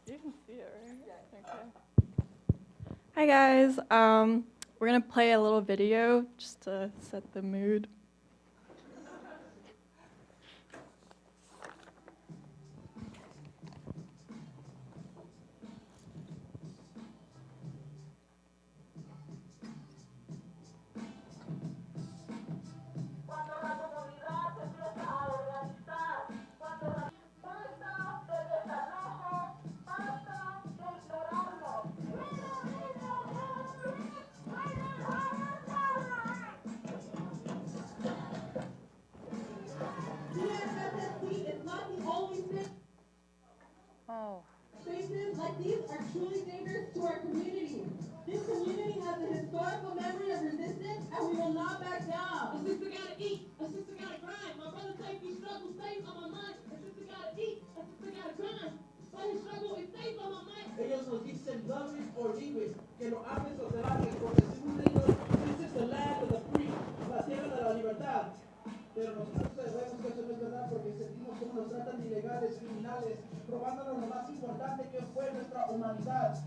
You can see it, right? Yeah. Okay. Hi guys. We're gonna play a little video just to set the mood. Spaces like these are truly dangerous to our community. This community has a historical memory of resistance, and we will not back down. A sister gotta eat, a sister gotta grind. My brother takes these struggles stays on my mind. A sister gotta eat, a sister gotta grind. But his struggle, it stays on my mind. Ellos nos dicen love it or leave it, que lo ames o te largues, porque según ellos, this is the land of the free, la tierra de la libertad. Pero nosotros sabemos que eso no es verdad porque sentimos cómo nos tratan de ilegales, criminales, robándonos lo más importante que fue nuestra humanidad.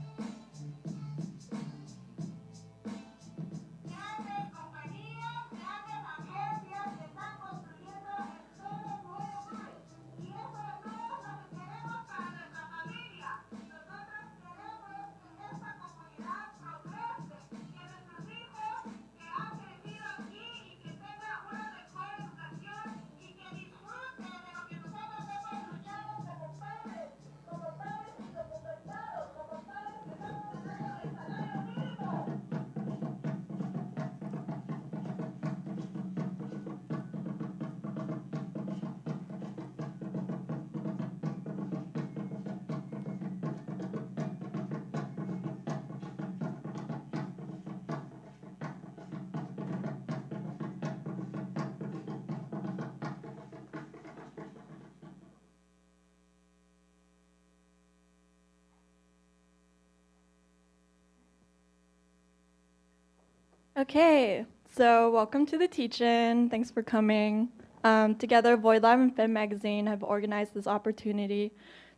Okay, so welcome to the teach-in. Thanks for coming. Together, Voidlab and Defend Magazine have organized this opportunity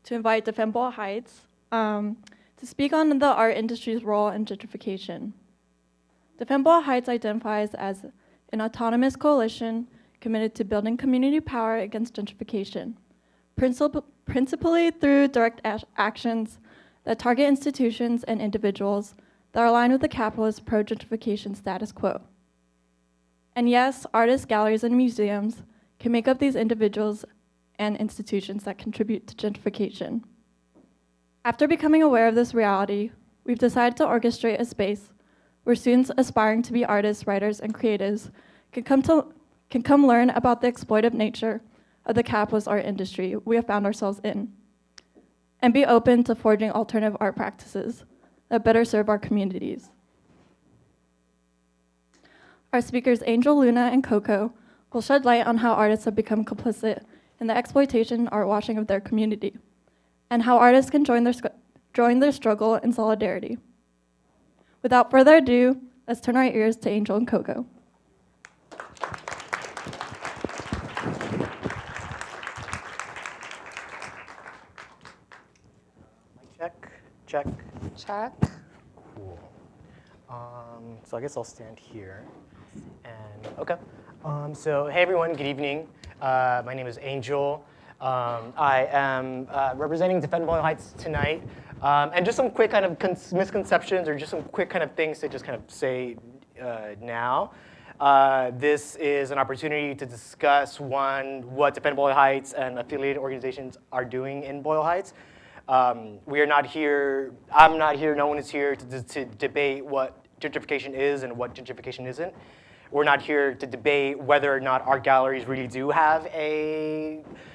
to invite Defend Boyle Heights to speak on the art industry's role in gentrification. Defend Boyle Heights identifies as an autonomous coalition committed to building community power against gentrification, principally through direct actions that target institutions and individuals that are aligned with the capitalist pro-gentrification status quo. And yes, artists, galleries, and museums can make up these individuals and institutions that contribute to gentrification. After becoming aware of this reality, we've decided to orchestrate a space where students aspiring to be artists, writers, and creatives can come learn about the exploitive nature of the capitalist art industry we have found ourselves in, and be open to forging alternative art practices that better serve our communities. Our speakers, Angel, Luna, and Coco, will shed light on how artists have become complicit in the exploitation and artwashing of their community, and how artists can join their struggle in solidarity. Without further ado, let's turn our ears to Angel and Coco. Check. Check. Cool. So I guess I'll stand here. And okay. So hey everyone, good evening. My name is Angel. I am representing Defend Boyle Heights tonight. And just some quick kind of misconceptions or just some quick kind of things to just kind of say now. This is an opportunity to discuss, one, what Defend Boyle Heights and affiliated organizations are doing in Boyle Heights. We are not here, I'm not here, no one is here to debate what gentrification is and what gentrification isn't. We're not here to debate whether or not art galleries really do have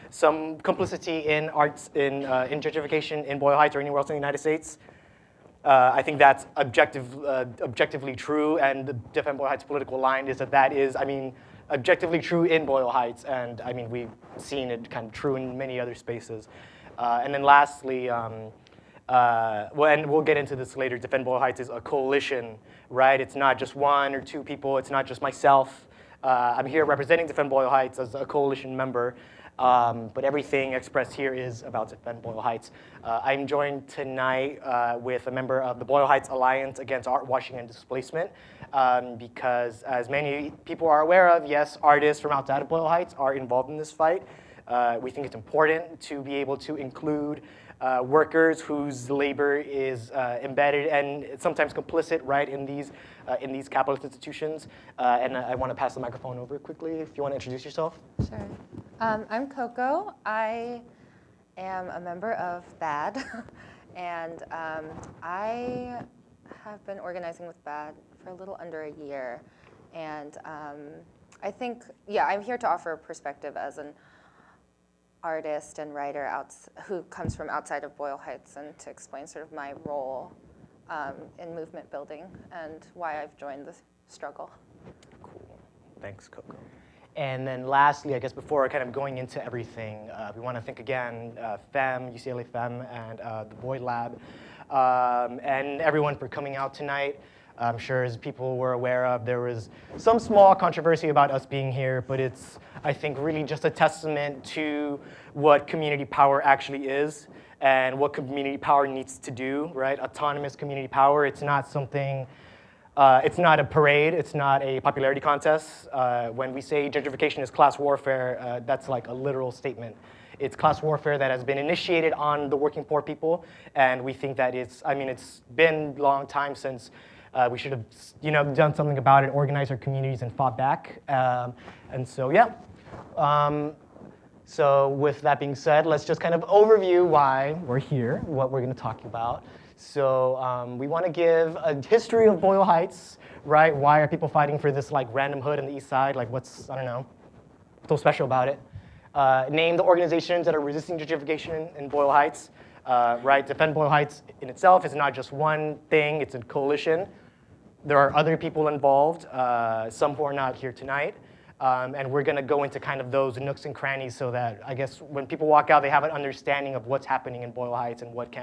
some complicity in arts, in gentrification in Boyle Heights or anywhere else in the United States. I think that's objectively true, and the Defend Boyle Heights political line is that is, objectively true in Boyle Heights, and we've seen it kind of true in many other spaces. And then lastly, and we'll get into this later, Defend Boyle Heights is a coalition, right? It's not just one or two people, it's not just myself. I'm here representing Defend Boyle Heights as a coalition member. but everything expressed here is about Defend Boyle Heights. I'm joined tonight with a member of the Boyle Heights Alliance Against Artwashing and Displacement, because as many people are aware of, yes, artists from outside of Boyle Heights are involved in this fight. We think it's important to be able to include workers whose labor is embedded and sometimes complicit, right, in these capitalist institutions. And I want to pass the microphone over quickly if you want to introduce yourself. Sure. I'm Coco. I am a member of BAD, and I have been organizing with BAD for a little under a year. And I think, yeah, I'm here to offer a perspective as an artist and writer who comes from outside of Boyle Heights, and to explain sort of my role in movement building and why I've joined the struggle. Cool. Thanks, Coco. And then lastly, I guess before kind of going into everything, we want to thank again UCLA FEM, and the Voidlab, and everyone for coming out tonight. I'm sure as people were aware of, there was some small controversy about us being here, but it's, I think, really just a testament to what community power actually is and what community power needs to do, right? Autonomous community power, it's not something, it's not a parade, it's not a popularity contest. When we say gentrification is class warfare, that's like a literal statement. It's class warfare that has been initiated on the working poor people, and we think that it's been a long time since we should have, done something about it, organized our communities, and fought back. And so, yeah. So with that being said, let's just kind of overview why we're here, what we're going to talk about. So we want to give a history of Boyle Heights, right? Why are people fighting for this like random hood on the east side? Like what's, I don't know, so special about it? Name the organizations that are resisting gentrification in Boyle Heights, right? Defend Boyle Heights in itself is not just one thing, it's a coalition. There are other people involved, some who are not here tonight. And we're going to go into kind of those nooks and crannies so that I guess when people walk out, they have an understanding of what's happening in Boyle Heights and what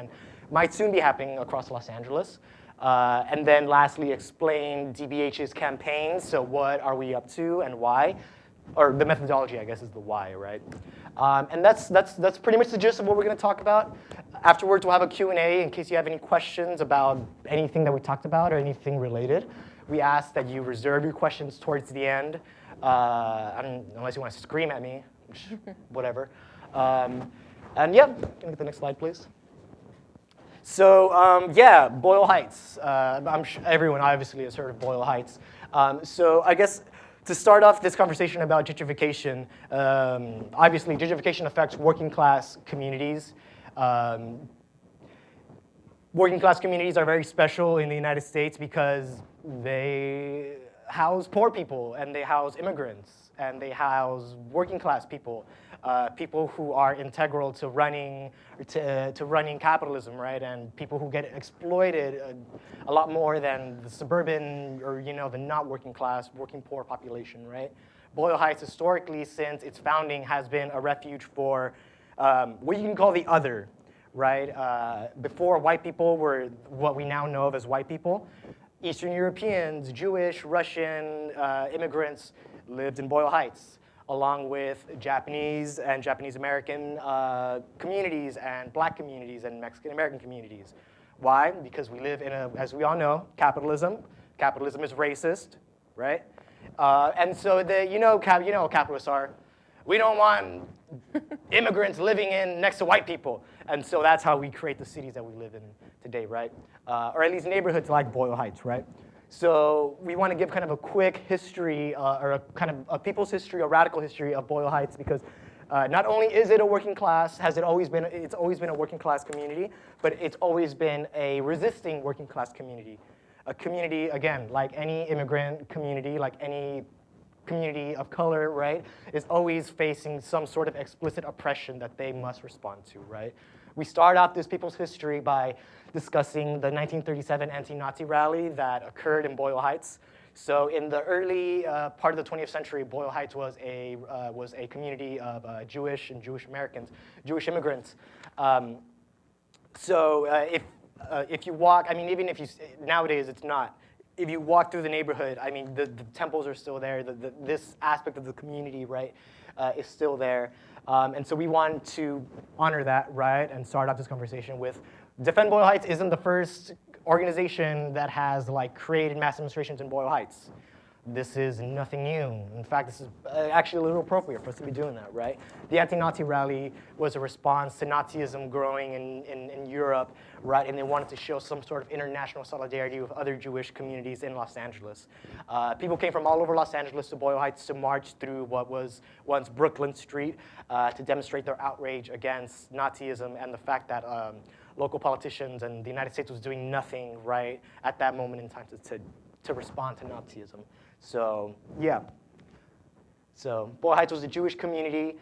might soon be happening across Los Angeles. And then lastly, explain DBH's campaigns. So what are we up to and why? Or the methodology, I guess, is the why, right? And that's pretty much the gist of what we're going to talk about. Afterwards, we'll have a Q&A in case you have any questions about anything that we talked about or anything related. We ask that you reserve your questions towards the end, unless you want to scream at me, whatever. And yeah, can we get the next slide, please? So yeah, Boyle Heights. I'm sure everyone obviously has heard of Boyle Heights. So I guess to start off this conversation about gentrification, obviously gentrification affects working class communities. Working class communities are very special in the United States because they house poor people and they house immigrants and they house working class people, people who are integral to running capitalism, right? And people who get exploited a lot more than the suburban or the not working class, working poor population, right? Boyle Heights historically, since its founding, has been a refuge for what you can call the other, right? Before white people were what we now know of as white people, Eastern Europeans, Jewish, Russian immigrants lived in Boyle Heights, along with Japanese and Japanese American communities and black communities and Mexican American communities. Why? Because we live in as we all know, capitalism. Capitalism is racist, right? And so how capitalists are. We don't want immigrants living next to white people. And so that's how we create the cities that we live in today, right? Or at least neighborhoods like Boyle Heights, right? So we want to give kind of a quick history, or a kind of a people's history, a radical history of Boyle Heights, because not only is it a working class, it's always been a working class community, but it's always been a resisting working class community. A community, again, like any immigrant community, like any community of color, right, is always facing some sort of explicit oppression that they must respond to, right? We start out this people's history by discussing the 1937 anti-Nazi rally that occurred in Boyle Heights. So in the early part of the 20th century, Boyle Heights was a community of Jewish and Jewish Americans, Jewish immigrants. If you walk, even if you, nowadays it's not. If you walk through the neighborhood, the temples are still there. This aspect of the community, right, is still there. And so we want to honor that, right, and start off this conversation with Defend Boyle Heights isn't the first organization that has like created mass demonstrations in Boyle Heights. This is nothing new. In fact, this is actually a little appropriate for us to be doing that, right? The anti-Nazi rally was a response to Nazism growing in Europe, right? And they wanted to show some sort of international solidarity with other Jewish communities in Los Angeles. People came from all over Los Angeles to Boyle Heights to march through what was once Brooklyn Street to demonstrate their outrage against Nazism and the fact that local politicians and the United States was doing nothing, right, at that moment in time to respond to Nazism. So yeah, so Boyle Heights was a Jewish community.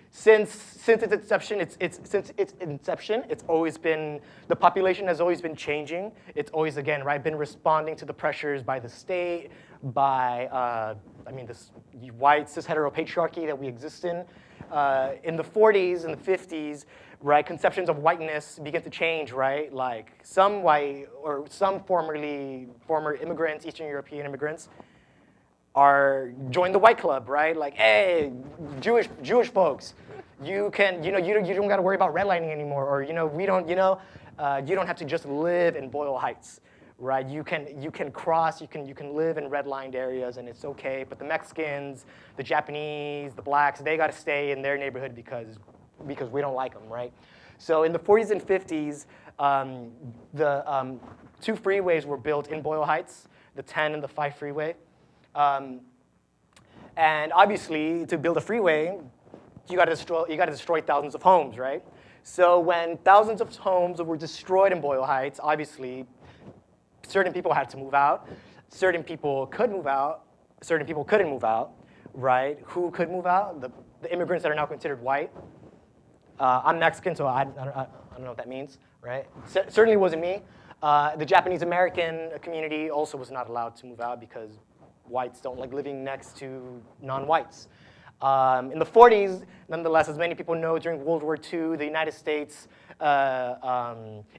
Since its inception, it's always been, the population has always been changing. It's always, again, right, been responding to the pressures by the state, by, I mean, this white cis heteropatriarchy that we exist in. In the 40s and the 50s, right, conceptions of whiteness begin to change, right? Like some white or some former immigrants, Eastern European immigrants, join the white club, right? Like, hey, Jewish folks, you don't got to worry about redlining anymore, or we don't, you don't have to just live in Boyle Heights, right? You can cross, you can live in redlined areas, and it's okay. But the Mexicans, the Japanese, the blacks, they got to stay in their neighborhood because we don't like them, right? So in the 40s and 50s, the 2 freeways were built in Boyle Heights, the 10 and the 5 freeway. And obviously, to build a freeway, you got to destroy thousands of homes, right? So when thousands of homes were destroyed in Boyle Heights, obviously, certain people had to move out. Certain people could move out. Certain people couldn't move out, right? Who could move out? The immigrants that are now considered white. I'm Mexican, so I don't know what that means, right? Certainly wasn't me. The Japanese American community also was not allowed to move out because whites don't like living next to non-whites. In the 40s, nonetheless, as many people know, during World War II, the United States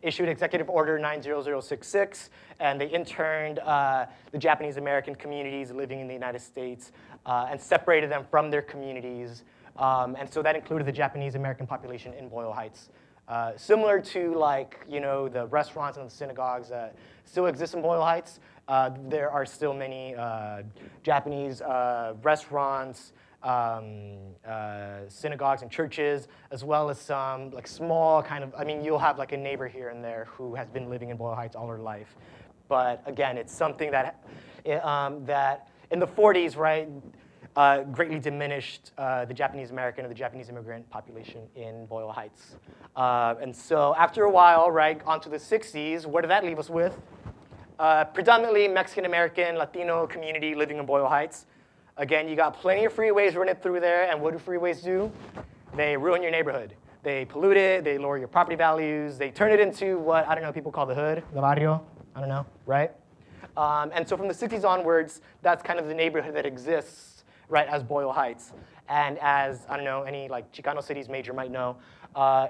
issued Executive Order 90066, and they interned the Japanese American communities living in the United States and separated them from their communities. And so that included the Japanese American population in Boyle Heights. Similar to the restaurants and the synagogues that still exist in Boyle Heights, there are still many Japanese restaurants, synagogues and churches, as well as some small kind of, you'll have a neighbor here and there who has been living in Boyle Heights all her life. But again, it's something that in the 40s, right, greatly diminished the Japanese American or the Japanese immigrant population in Boyle Heights. And so after a while, right, onto the 60s, what did that leave us with? Predominantly Mexican American, Latino community living in Boyle Heights. Again, you got plenty of freeways running through there, and what do freeways do? They ruin your neighborhood. They pollute it, they lower your property values, they turn it into what, I don't know, people call the hood, the barrio, I don't know, right? And so from the 60s onwards, that's kind of the neighborhood that exists, right, as Boyle Heights. And as, I don't know, any Chicano cities major might know,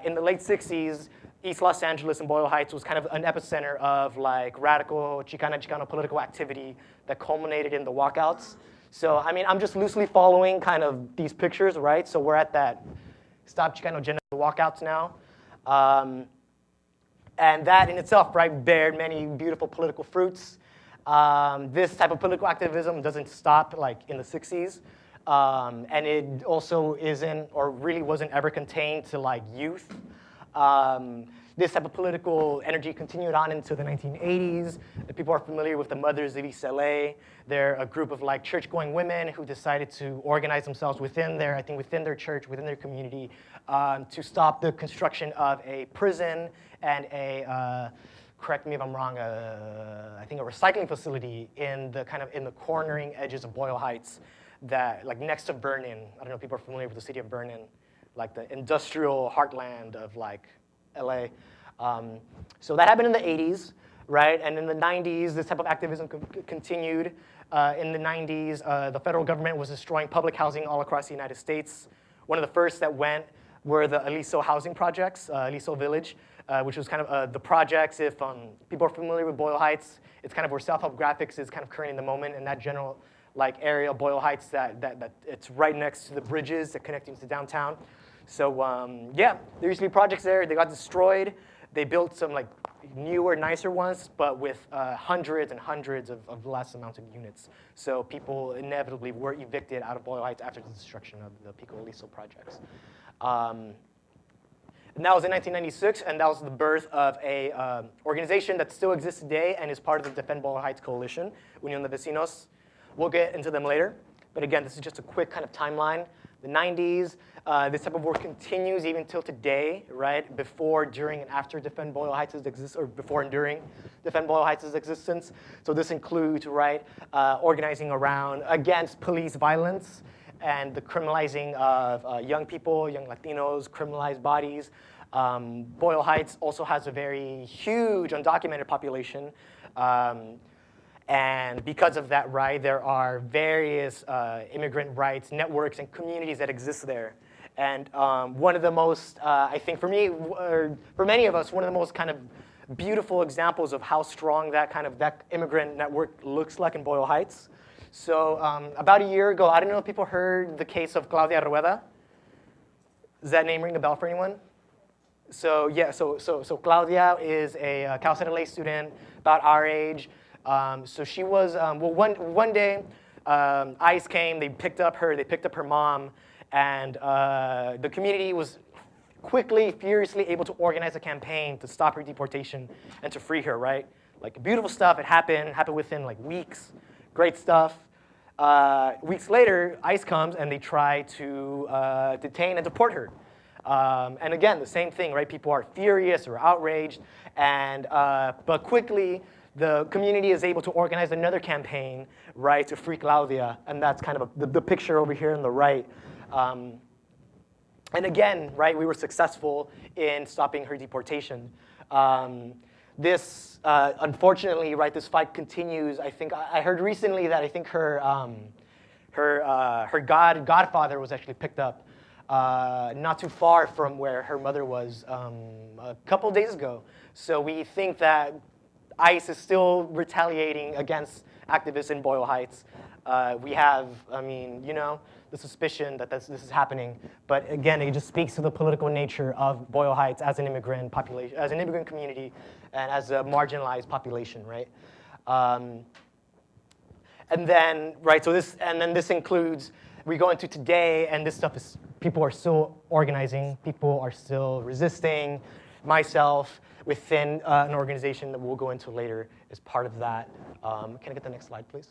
in the late 60s, East Los Angeles and Boyle Heights was kind of an epicenter of radical Chicano political activity that culminated in the walkouts. So, I'm just loosely following kind of these pictures, right? So we're at that Stop Chicano Genocide walkouts now. And that in itself, right, bared many beautiful political fruits. This type of political activism doesn't stop in the 60s. And it also isn't, or really wasn't ever contained to youth. This type of political energy continued on into the 1980s. People are familiar with the Mothers of UCLA. They're a group of church-going women who decided to organize themselves within their church, within their community, to stop the construction of a prison and a, correct me if I'm wrong, I think a recycling facility in the cornering edges of Boyle Heights, that next to Vernon. I don't know if people are familiar with the city of Vernon, the industrial heartland of LA. So that happened in the 80s, right? And in the 90s, this type of activism continued. In the 90s, the federal government was destroying public housing all across the United States. One of the first that went were the Aliso housing projects, Aliso Village, which was kind of the projects, if people are familiar with Boyle Heights, it's kind of where self-help graphics is kind of current in the moment, and that general like area of Boyle Heights that it's right next to the bridges that connecting to downtown. So yeah, there used to be projects there. They got destroyed. They built some like newer, nicer ones, but with hundreds and hundreds of less amounts of units. So people inevitably were evicted out of Boyle Heights after the destruction of the Pico Aliso projects. And that was in 1996, and that was the birth of a organization that still exists today and is part of the Defend Boyle Heights coalition, Unión de Vecinos. We'll get into them later. But again, this is just a quick kind of timeline. The 90s, this type of work continues even till today, right? Before, during, and after Defend Boyle Heights' existence, or before and during Defend Boyle Heights' existence. So this includes, right, organizing around against police violence and the criminalizing of young people, young Latinos, criminalized bodies. Boyle Heights also has a very huge undocumented population. And because of that, right, there are various immigrant rights networks and communities that exist there. And one of the most, I think for me, or for many of us, one of the most kind of beautiful examples of how strong that immigrant network looks like in Boyle Heights. So about a year ago, I don't know if people heard the case of Claudia Rueda. Does that name ring a bell for anyone? So yeah, so Claudia is a Cal State LA student, about our age. So she was, well, one day, ICE came, they picked up her mom, and the community was quickly, furiously able to organize a campaign to stop her deportation and to free her, right? Like beautiful stuff, it happened within like weeks, great stuff. Weeks later, ICE comes and they try to detain and deport her. And again, the same thing, right? People are furious or outraged, and but quickly, the community is able to organize another campaign, right, to free Claudia, and that's kind of the picture over here on the right. And again, right, we were successful in stopping her deportation. This, unfortunately, right, this fight continues. I think I heard recently that I think her godfather was actually picked up not too far from where her mother was a couple days ago. So we think that ICE is still retaliating against activists in Boyle Heights. We have, I mean, you know, the suspicion that this is happening. But again, it just speaks to the political nature of Boyle Heights as an immigrant population, as an immigrant community, and as a marginalized population, right? And then, right, so this, and then this includes, we go into today, and this stuff is, people are still organizing, people are still resisting. Myself, within an organization that we'll go into later, is part of that. Can I get the next slide, please?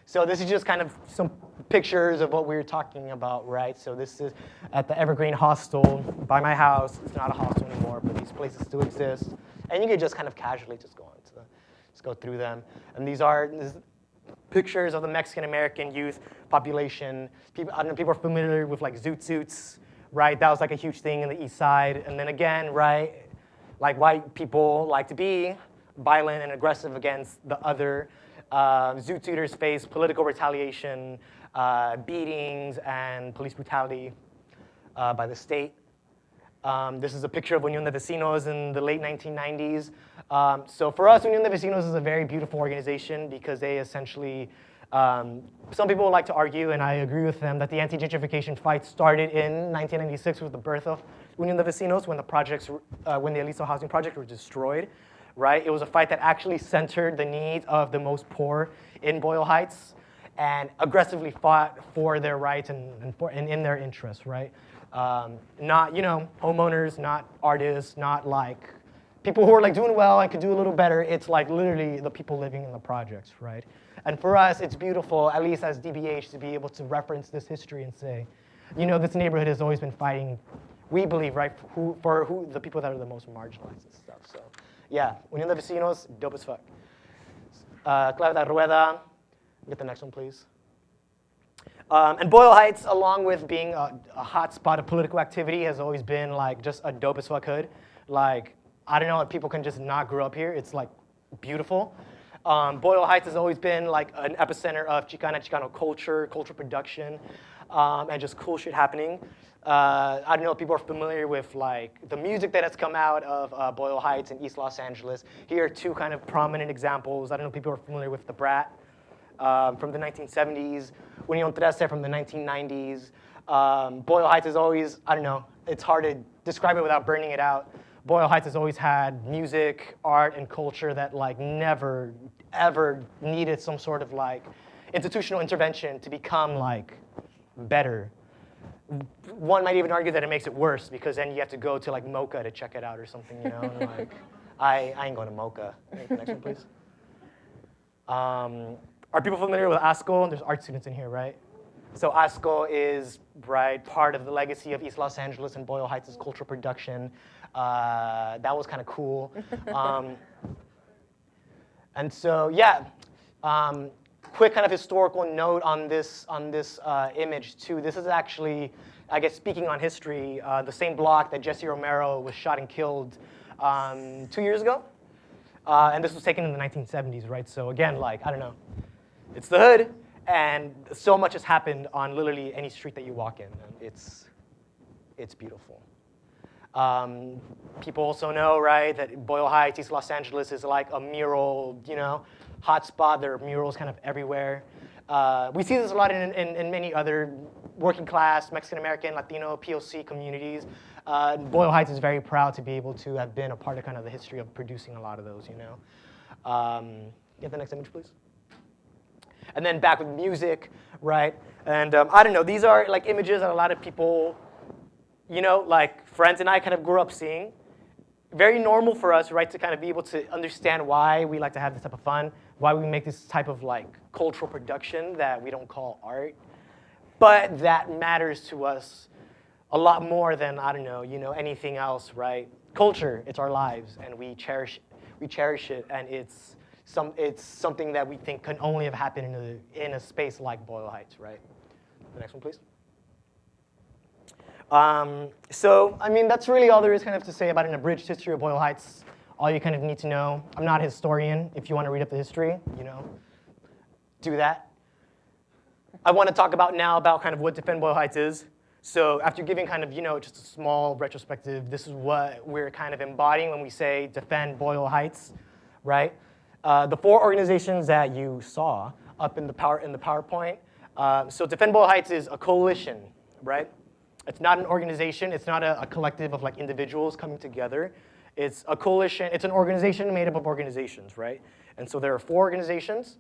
So this is just kind of some pictures of what we were talking about, right? So this is at the Evergreen Hostel by my house. It's not a hostel anymore, but these places still exist. And you can just kind of casually just go through them. And these are pictures of the Mexican-American youth population. People, I don't know, people are familiar with like zoot suits, right? That was like a huge thing in the East Side. And then again, right, like white people like to be violent and aggressive against the other. Zoot suiters face political retaliation, beatings, and police brutality by the state. This is a picture of Unión de Vecinos in the late 1990s. So for us, Unión de Vecinos is a very beautiful organization because they essentially, some people like to argue, and I agree with them, that the anti-gentrification fight started in 1996 with the birth of Unión de Vecinos when the projects, when the Aliso housing projects were destroyed, right? It was a fight that actually centered the needs of the most poor in Boyle Heights and aggressively fought for their rights and in their interests, right? Not, you know, homeowners, not artists, not like people who are like doing well and could do a little better. It's like literally the people living in the projects, right? And for us, it's beautiful, at least as DBH, to be able to reference this history and say, you know, this neighborhood has always been fighting, we believe, right, for the people that are the most marginalized and stuff. So, yeah, Unión de Vecinos, dope as fuck. Claudia Rueda, get the next one, please. And Boyle Heights, along with being a hot spot of political activity, has always been like just a dope as fuck hood. Like, I don't know if people can just not grow up here. It's like beautiful. Boyle Heights has always been like an epicenter of Chicano culture production, and just cool shit happening. I don't know if people are familiar with like the music that has come out of Boyle Heights and East Los Angeles. Here are two kind of prominent examples. I don't know if people are familiar with The Brat. from the 1970s, Unión 13 from the 1990s. Boyle Heights has always, I don't know, it's hard to describe it without burning it out. Boyle Heights has always had music, art, and culture that like never, ever needed some sort of like institutional intervention to become like better. One might even argue that it makes it worse because then you have to go to like Mocha to check it out or something, you know? And like, I ain't going to Mocha. Next one, please. Are people familiar with ASCO? There's art students in here, right? So ASCO is, right, part of the legacy of East Los Angeles and Boyle Heights' cultural production. That was kind of cool. And so, yeah, quick kind of historical note on this image too. This is actually, I guess, speaking on history, the same block that Jesse Romero was shot and killed 2 years ago. And this was taken in the 1970s, right? So again, like, I don't know, it's the hood, and so much has happened on literally any street that you walk in, and it's beautiful. People also know, right, that Boyle Heights, East Los Angeles is like a mural, you know, hotspot. There are murals kind of everywhere. We see this a lot in many other working class, Mexican American, Latino, POC communities. Boyle Heights is very proud to be able to have been a part of kind of the history of producing a lot of those, you know. Get the next image, please. And then back with music, right? And I don't know, these are like images that a lot of people, you know, like friends and I kind of grew up seeing. Very normal for us, right, to kind of be able to understand why we like to have this type of fun, why we make this type of like cultural production that we don't call art. But that matters to us a lot more than, I don't know, you know, anything else, right? Culture, it's our lives, and we cherish it, and it's something that we think can only have happened in a space like Boyle Heights, right? The next one, please. So, I mean, that's really all there is kind of to say about an abridged history of Boyle Heights. All you kind of need to know. I'm not a historian. If you want to read up the history, you know, do that. I want to talk about now about kind of what Defend Boyle Heights is. So after giving kind of, you know, just a small retrospective, this is what we're kind of embodying when we say Defend Boyle Heights, right? The 4 organizations that you saw up in the PowerPoint. So Defend Boyle Heights is a coalition, right? It's not an organization. It's not a collective of like individuals coming together. It's a coalition. It's an organization made up of organizations, right? And so there are 4 organizations.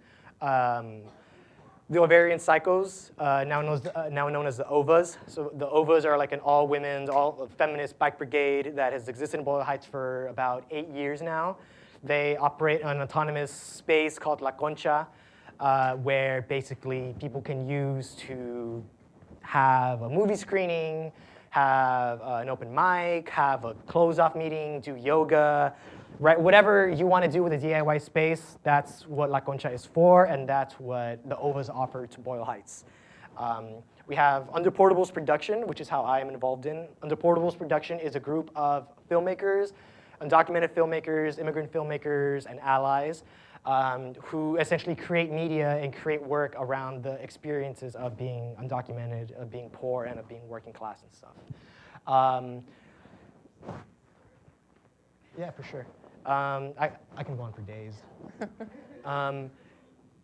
The Ovarian Psychos, now known as the OVAs. So the OVAs are like an all-women's, all-feminist bike brigade that has existed in Boyle Heights for about 8 years now. They operate an autonomous space called La Concha, where basically people can use to have a movie screening, have an open mic, have a close-off meeting, do yoga, right? Whatever you want to do with a DIY space, that's what La Concha is for, and that's what the OVAs offer to Boyle Heights. We have Under Portables Production, which is how I am involved in. Under Portables Production is a group of filmmakers, undocumented filmmakers, immigrant filmmakers, and allies who essentially create media and create work around the experiences of being undocumented, of being poor, and of being working class and stuff. Yeah, for sure. I can go on for days.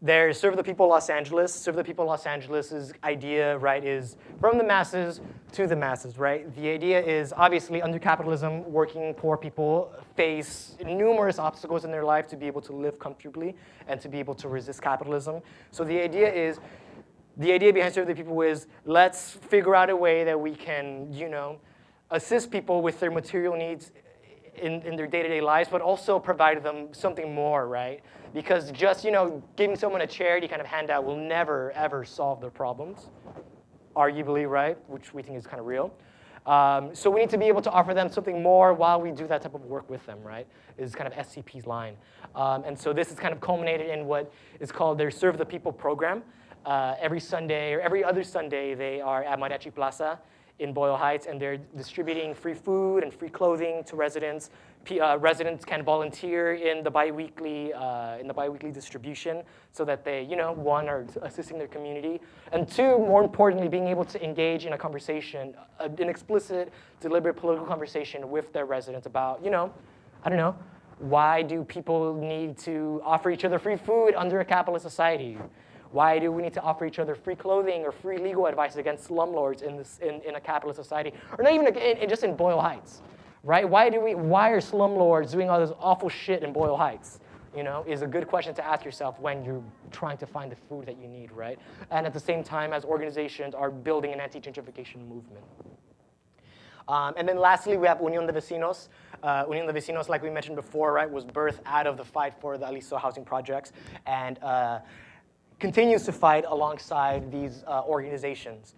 There's Serve the People Los Angeles. Serve the People Los Angeles' idea, right, is from the masses to the masses, right? The idea is obviously under capitalism, working poor people face numerous obstacles in their life to be able to live comfortably and to be able to resist capitalism. So the idea behind Serve the People is let's figure out a way that we can, you know, assist people with their material needs in their day-to-day lives, but also provide them something more, right? Because just, you know, giving someone a charity kind of handout will never, ever solve their problems, arguably, right? Which we think is kind of real. So we need to be able to offer them something more while we do that type of work with them, right? Is kind of SCP's line. And so this is kind of culminated in what is called their Serve the People program. Every Sunday, or every other Sunday, they are at Mariachi Plaza in Boyle Heights, and they're distributing free food and free clothing to residents. Residents can volunteer in the biweekly distribution, so that they, you know, 1, are assisting their community, and 2, more importantly, being able to engage in a conversation, an explicit, deliberate political conversation with their residents about, you know, I don't know, why do people need to offer each other free food under a capitalist society? Why do we need to offer each other free clothing or free legal advice against slumlords in a capitalist society? Or not even just in Boyle Heights, right? Why are slumlords doing all this awful shit in Boyle Heights? You know, is a good question to ask yourself when you're trying to find the food that you need, right? And at the same time as organizations are building an anti-gentrification movement. And then lastly, we have Unión de Vecinos. Unión de Vecinos, like we mentioned before, right, was birthed out of the fight for the Aliso housing projects and continues to fight alongside these organizations.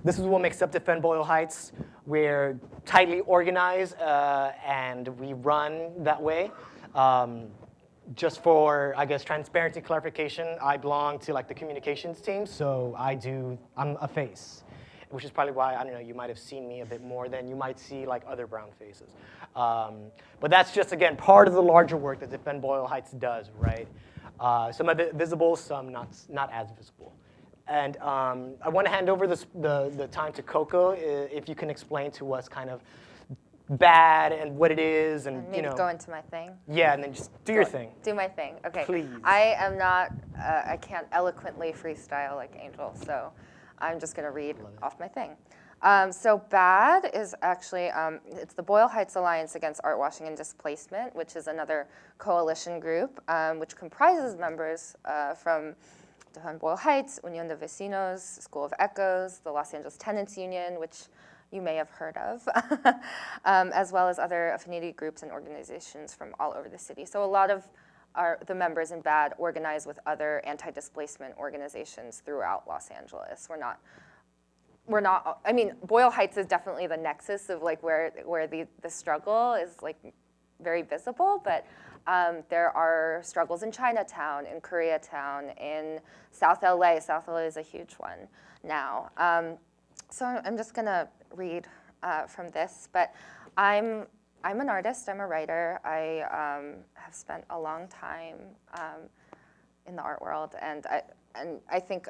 This is what makes up Defend Boyle Heights. We're tightly organized and we run that way. Just for, I guess, transparency clarification, I belong to like the communications team, so I'm a face, which is probably why, I don't know, you might have seen me a bit more than you might see like other brown faces. But that's just, again, part of the larger work that Defend Boyle Heights does, right? Some of it visible, some not as visible. And I want to hand over the time to Coco, if you can explain to us kind of bad and what it is, and maybe go into my thing. Yeah, and then just do your thing. Do my thing. Okay. Please. I am not. I can't eloquently freestyle like Angel, so I'm just going to read off my thing. So BAD is actually it's the Boyle Heights Alliance Against Artwashing and Displacement, which is another coalition group which comprises members from Defend Boyle Heights, Unión de Vecinos, School of Echoes, the Los Angeles Tenants Union, which you may have heard of, as well as other affinity groups and organizations from all over the city. So a lot of the members in BAD organize with other anti-displacement organizations throughout Los Angeles. We're not, I mean, Boyle Heights is definitely the nexus of like where the struggle is like very visible, but there are struggles in Chinatown, in Koreatown, in South LA. South LA is a huge one now. So I'm just gonna read from this, but I'm an artist, I'm a writer. I have spent a long time in the art world, and I think,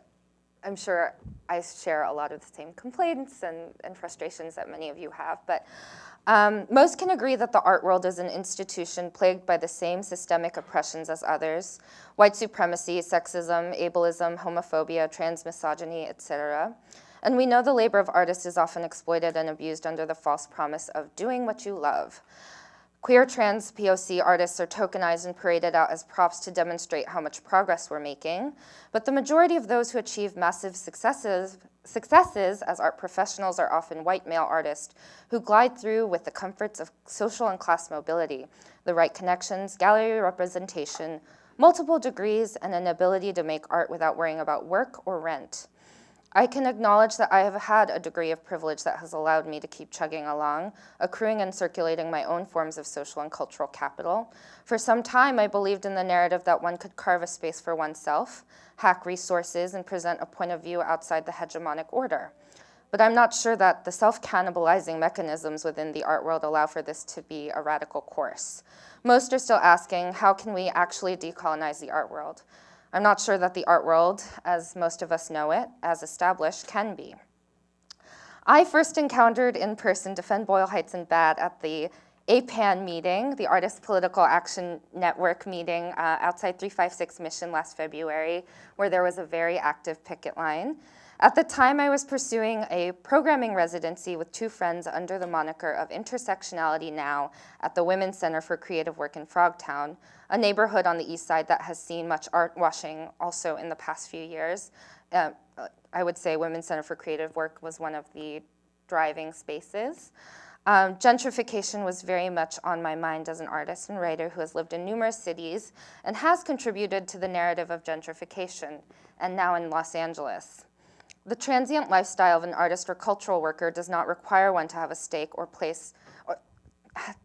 I'm sure I share a lot of the same complaints and frustrations that many of you have, but most can agree that the art world is an institution plagued by the same systemic oppressions as others: white supremacy, sexism, ableism, homophobia, transmisogyny, etc. And we know the labor of artists is often exploited and abused under the false promise of doing what you love. Queer, trans, POC artists are tokenized and paraded out as props to demonstrate how much progress we're making. But the majority of those who achieve massive successes as art professionals are often white male artists who glide through with the comforts of social and class mobility, the right connections, gallery representation, multiple degrees, and an ability to make art without worrying about work or rent. I can acknowledge that I have had a degree of privilege that has allowed me to keep chugging along, accruing and circulating my own forms of social and cultural capital. For some time, I believed in the narrative that one could carve a space for oneself, hack resources, and present a point of view outside the hegemonic order. But I'm not sure that the self-cannibalizing mechanisms within the art world allow for this to be a radical course. Most are still asking, how can we actually decolonize the art world? I'm not sure that the art world, as most of us know it, as established, can be. I first encountered in person Defend Boyle Heights and BAD at the APAN meeting, the Artist Political Action Network meeting outside 356 Mission last February, where there was a very active picket line. At the time, I was pursuing a programming residency with two friends under the moniker of Intersectionality Now at the Women's Center for Creative Work in Frogtown, a neighborhood on the east side that has seen much art washing also in the past few years. I would say Women's Center for Creative Work was one of the driving spaces. Gentrification was very much on my mind as an artist and writer who has lived in numerous cities and has contributed to the narrative of gentrification, and now in Los Angeles. The transient lifestyle of an artist or cultural worker does not require one to have a stake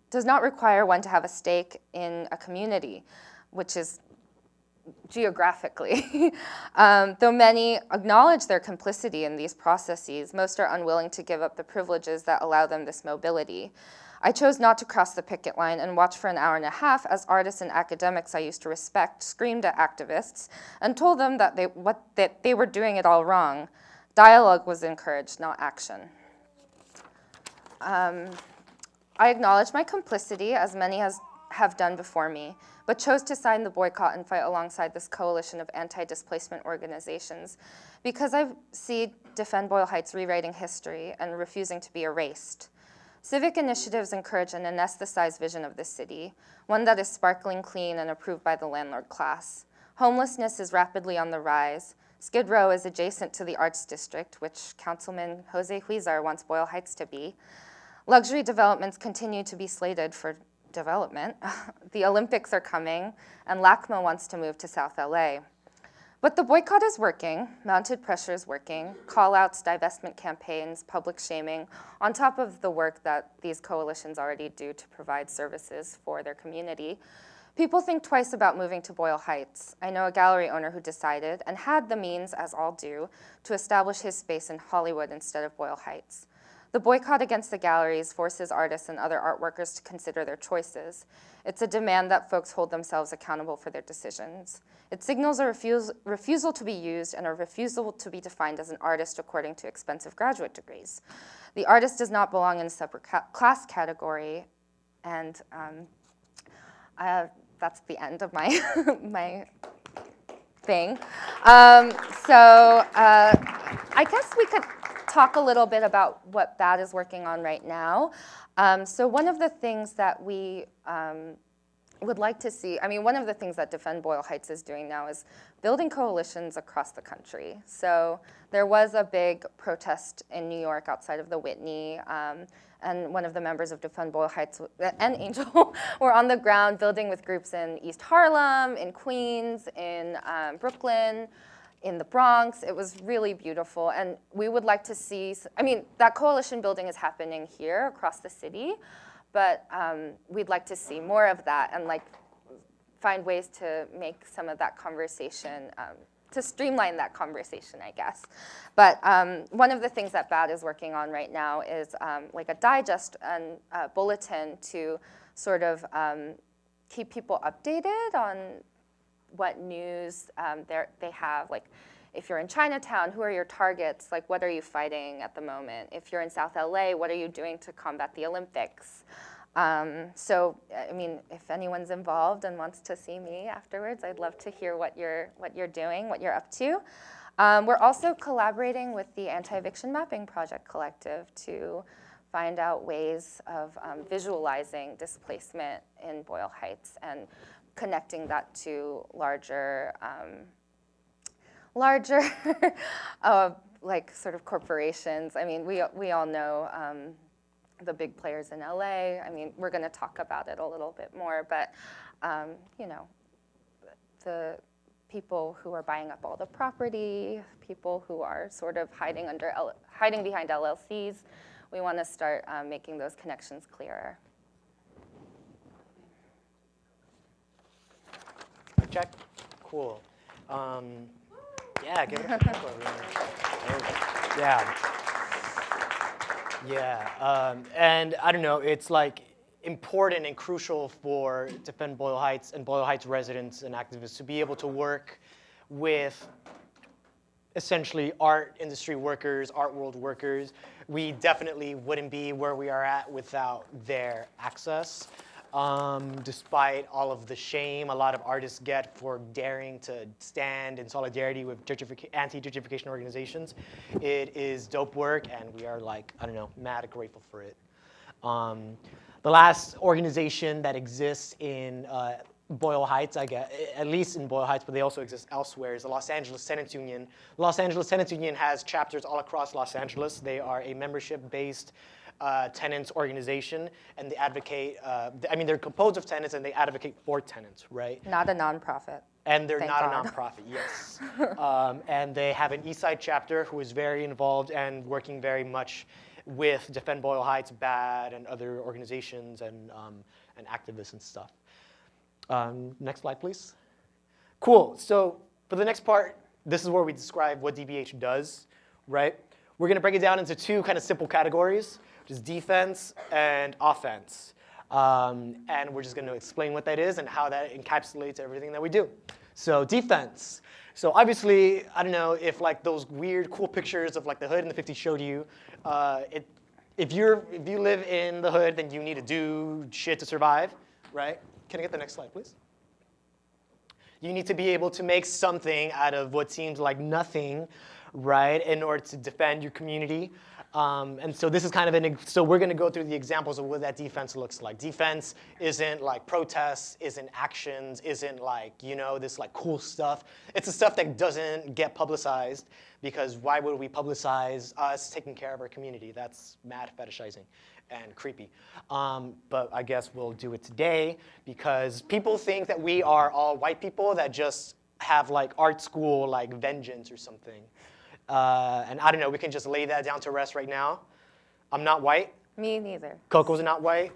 does not require one to have a stake in a community, which is geographically. Though many acknowledge their complicity in these processes, most are unwilling to give up the privileges that allow them this mobility. I chose not to cross the picket line and watch for an hour and a half as artists and academics I used to respect screamed at activists and told them that they were doing it all wrong. Dialogue was encouraged, not action. I acknowledge my complicity, as many have have done before me, but chose to sign the boycott and fight alongside this coalition of anti-displacement organizations because I see Defend Boyle Heights rewriting history and refusing to be erased. Civic initiatives encourage an anesthetized vision of the city, one that is sparkling clean and approved by the landlord class. Homelessness is rapidly on the rise. Skid Row is adjacent to the Arts District, which Councilman Jose Huizar wants Boyle Heights to be. Luxury developments continue to be slated for development. The Olympics are coming, and LACMA wants to move to South LA. But the boycott is working, mounted pressure is working, call-outs, divestment campaigns, public shaming, on top of the work that these coalitions already do to provide services for their community. People think twice about moving to Boyle Heights. I know a gallery owner who decided, and had the means, as all do, to establish his space in Hollywood instead of Boyle Heights. The boycott against the galleries forces artists and other art workers to consider their choices. It's a demand that folks hold themselves accountable for their decisions. It signals a refusal to be used and a refusal to be defined as an artist according to expensive graduate degrees. The artist does not belong in a separate class category, and that's the end of my, my thing. I guess we could talk a little bit about what BAD is working on right now. So one of the things that we would like to see, one of the things that Defend Boyle Heights is doing now is building coalitions across the country. So there was a big protest in New York outside of the Whitney, and one of the members of Defend Boyle Heights and Angel were on the ground building with groups in East Harlem, in Queens, in Brooklyn, in the Bronx. It was really beautiful, and we would like to see, that coalition building is happening here across the city, but we'd like to see more of that and find ways to make some of that conversation, to streamline that conversation, I guess. But one of the things that BAD is working on right now is a digest and bulletin to sort of keep people updated on what news they have. If you're in Chinatown, who are your targets? What are you fighting at the moment? If you're in South LA, what are you doing to combat the Olympics? If anyone's involved and wants to see me afterwards, I'd love to hear what you're doing, what you're up to. We're also collaborating with the Anti-Eviction Mapping Project Collective to find out ways of visualizing displacement in Boyle Heights and connecting that to larger sort of corporations. We all know the big players in LA. We're going to talk about it a little bit more, but the people who are buying up all the property, people who are sort of hiding behind LLCs, we want to start making those connections clearer. Check. Cool. Yeah, give it a check over here. Yeah. Yeah. And I don't know, it's important and crucial for Defend Boyle Heights and Boyle Heights residents and activists to be able to work with essentially art industry workers, art world workers. We definitely wouldn't be where we are at without their access. Despite all of the shame a lot of artists get for daring to stand in solidarity with anti-gentrification organizations, it is dope work, and we are mad grateful for it. The last organization that exists in Boyle Heights, I guess, at least in Boyle Heights, but they also exist elsewhere, is the Los Angeles Tenants Union. The Los Angeles Tenants Union has chapters all across Los Angeles. They are a membership-based tenants organization, and they advocate, they're composed of tenants and they advocate for tenants, right? Not a nonprofit. And they're Thank not God. a nonprofit, yes. And they have an East Side chapter who is very involved and working very much with Defend Boyle Heights, BAD, and other organizations and activists and stuff. Next slide, please. Cool, so for the next part, this is where we describe what DBH does, right? We're gonna break it down into two kind of simple categories, which is defense and offense. And we're just gonna explain what that is and how that encapsulates everything that we do. So defense. So obviously, I don't know if those weird, cool pictures of the hood and the 50s showed you. If you live in the hood, then you need to do shit to survive, right? Can I get the next slide, please? You need to be able to make something out of what seems like nothing, right, in order to defend your community. And so this is kind of so we're going to go through the examples of what that defense looks like. Defense isn't like protests, isn't actions, isn't like, this like cool stuff. It's the stuff that doesn't get publicized, because why would we publicize us taking care of our community? That's mad fetishizing and creepy. But I guess we'll do it today because people think that we are all white people that just have like art school like vengeance or something. And I don't know, we can just lay that down to rest right now. I'm not white. Me neither. Coco's not white.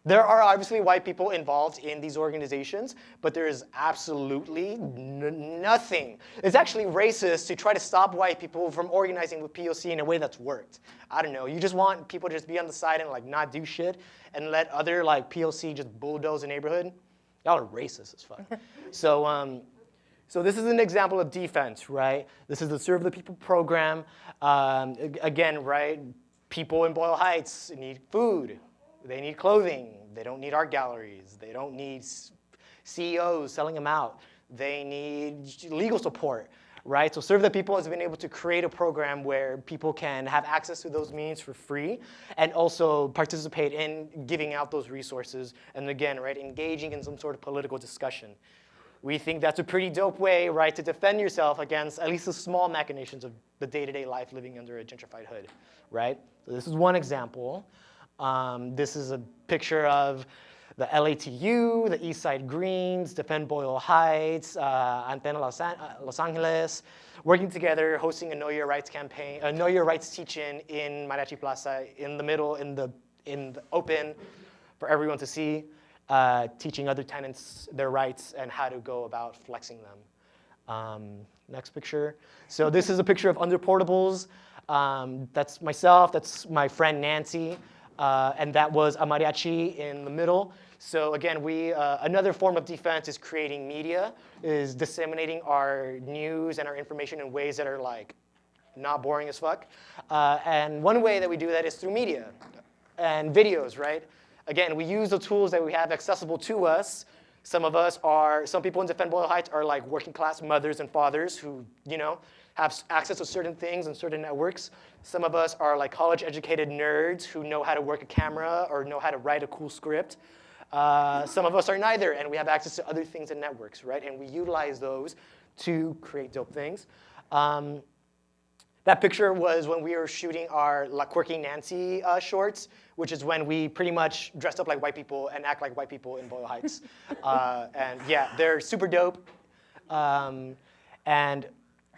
There are obviously white people involved in these organizations, but there is absolutely nothing. It's actually racist to try to stop white people from organizing with POC in a way that's worked. I don't know, you just want people to just be on the side and like not do shit and let other like POC just bulldoze a neighborhood. Y'all are racist as fuck. So this is an example of defense, right? This is the Serve the People program. Again, right, people in Boyle Heights need food. They need clothing. They don't need art galleries. They don't need CEOs selling them out. They need legal support, right? So Serve the People has been able to create a program where people can have access to those means for free and also participate in giving out those resources and again, right, engaging in some sort of political discussion. We think that's a pretty dope way, right, to defend yourself against at least the small machinations of the day-to-day life living under a gentrified hood, right? So this is one example. This is a picture of the LATU, the East Side Greens, Defend Boyle Heights, Antena Los Angeles, working together, hosting a Know Your Rights campaign, a Know Your Rights teach-in in Mariachi Plaza, in the middle, in the open, for everyone to see. Teaching other tenants their rights and how to go about flexing them. Next picture. So this is a picture of Underportables. That's myself, that's my friend Nancy, and that was a mariachi in the middle. So again, another form of defense is creating media, is disseminating our news and our information in ways that are like not boring as fuck. And one way that we do that is through media and videos, right? Again, we use the tools that we have accessible to us. Some people in Defend Boyle Heights are like working class mothers and fathers who, have access to certain things and certain networks. Some of us are like college educated nerds who know how to work a camera or know how to write a cool script. Some of us are neither, and we have access to other things and networks, right? And we utilize those to create dope things. That picture was when we were shooting our La Quirky Nancy shorts, which is when we pretty much dressed up like white people and act like white people in Boyle Heights. And yeah, they're super dope. And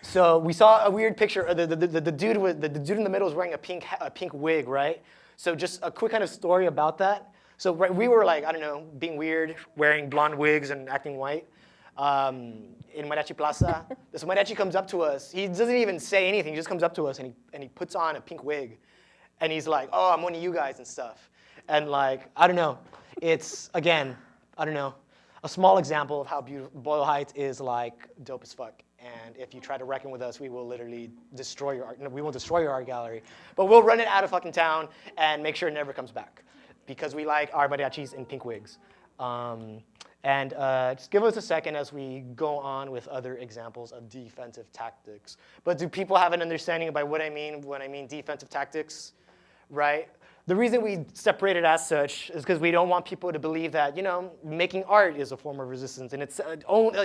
so we saw a weird picture. The dude in the middle was wearing a pink wig, right? So just a quick kind of story about that. So we were like, I don't know, being weird, wearing blonde wigs and acting white. In Mariachi Plaza. This mariachi comes up to us. He doesn't even say anything. He just comes up to us and he puts on a pink wig. And he's like, oh, I'm one of you guys and stuff. And like, I don't know. It's, again, I don't know, a small example of how beautiful Boyle Heights is like dope as fuck. And if you try to reckon with us, we will literally destroy your art. No, we won't destroy your art gallery. But we'll run it out of fucking town and make sure it never comes back. Because we like our mariachis in pink wigs. And just give us a second as we go on with other examples of defensive tactics. But do people have an understanding about what I mean when I mean defensive tactics, right? The reason we separate it as such is because we don't want people to believe that, making art is a form of resistance. And it's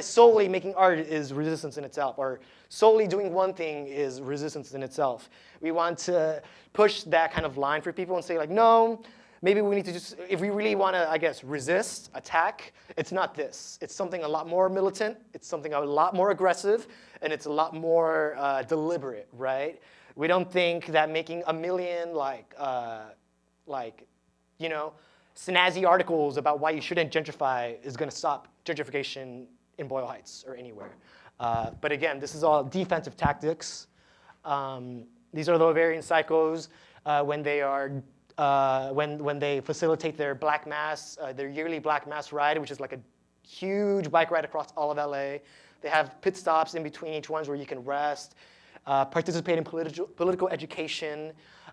solely making art is resistance in itself, or solely doing one thing is resistance in itself. We want to push that kind of line for people and say like, no, maybe we need to just, if we really want to, I guess, resist, attack, it's not this. It's something a lot more militant. It's something a lot more aggressive. And it's a lot more deliberate, right? We don't think that making a million, snazzy articles about why you shouldn't gentrify is going to stop gentrification in Boyle Heights or anywhere. But again, this is all defensive tactics. These are the Bavarian psychos when they are when they facilitate their Black Mass, their yearly Black Mass ride, which is like a huge bike ride across all of LA. They have pit stops in between each ones where you can rest, participate in political education,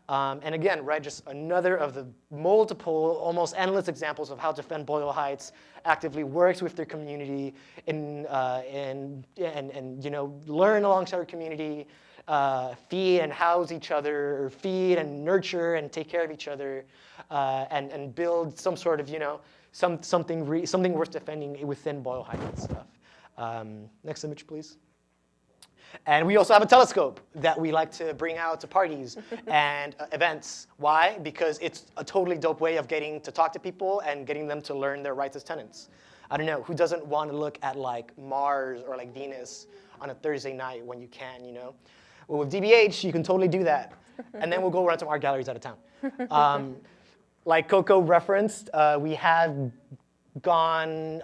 And again, right, just another of the multiple, almost endless examples of how Defend Boyle Heights actively works with their community and you know, learn alongside our community, feed and house each other, or feed and nurture and take care of each other, and build some sort of, you know, something worth defending within Boyle Heights and stuff. Next image, please. And we also have a telescope that we like to bring out to parties and events. Why? Because it's a totally dope way of getting to talk to people and getting them to learn their rights as tenants. I don't know, who doesn't want to look at like Mars or like Venus on a Thursday night when you can, you know? Well, with DBH, you can totally do that. And then we'll go run some art galleries out of town. Like Coco referenced, we have gone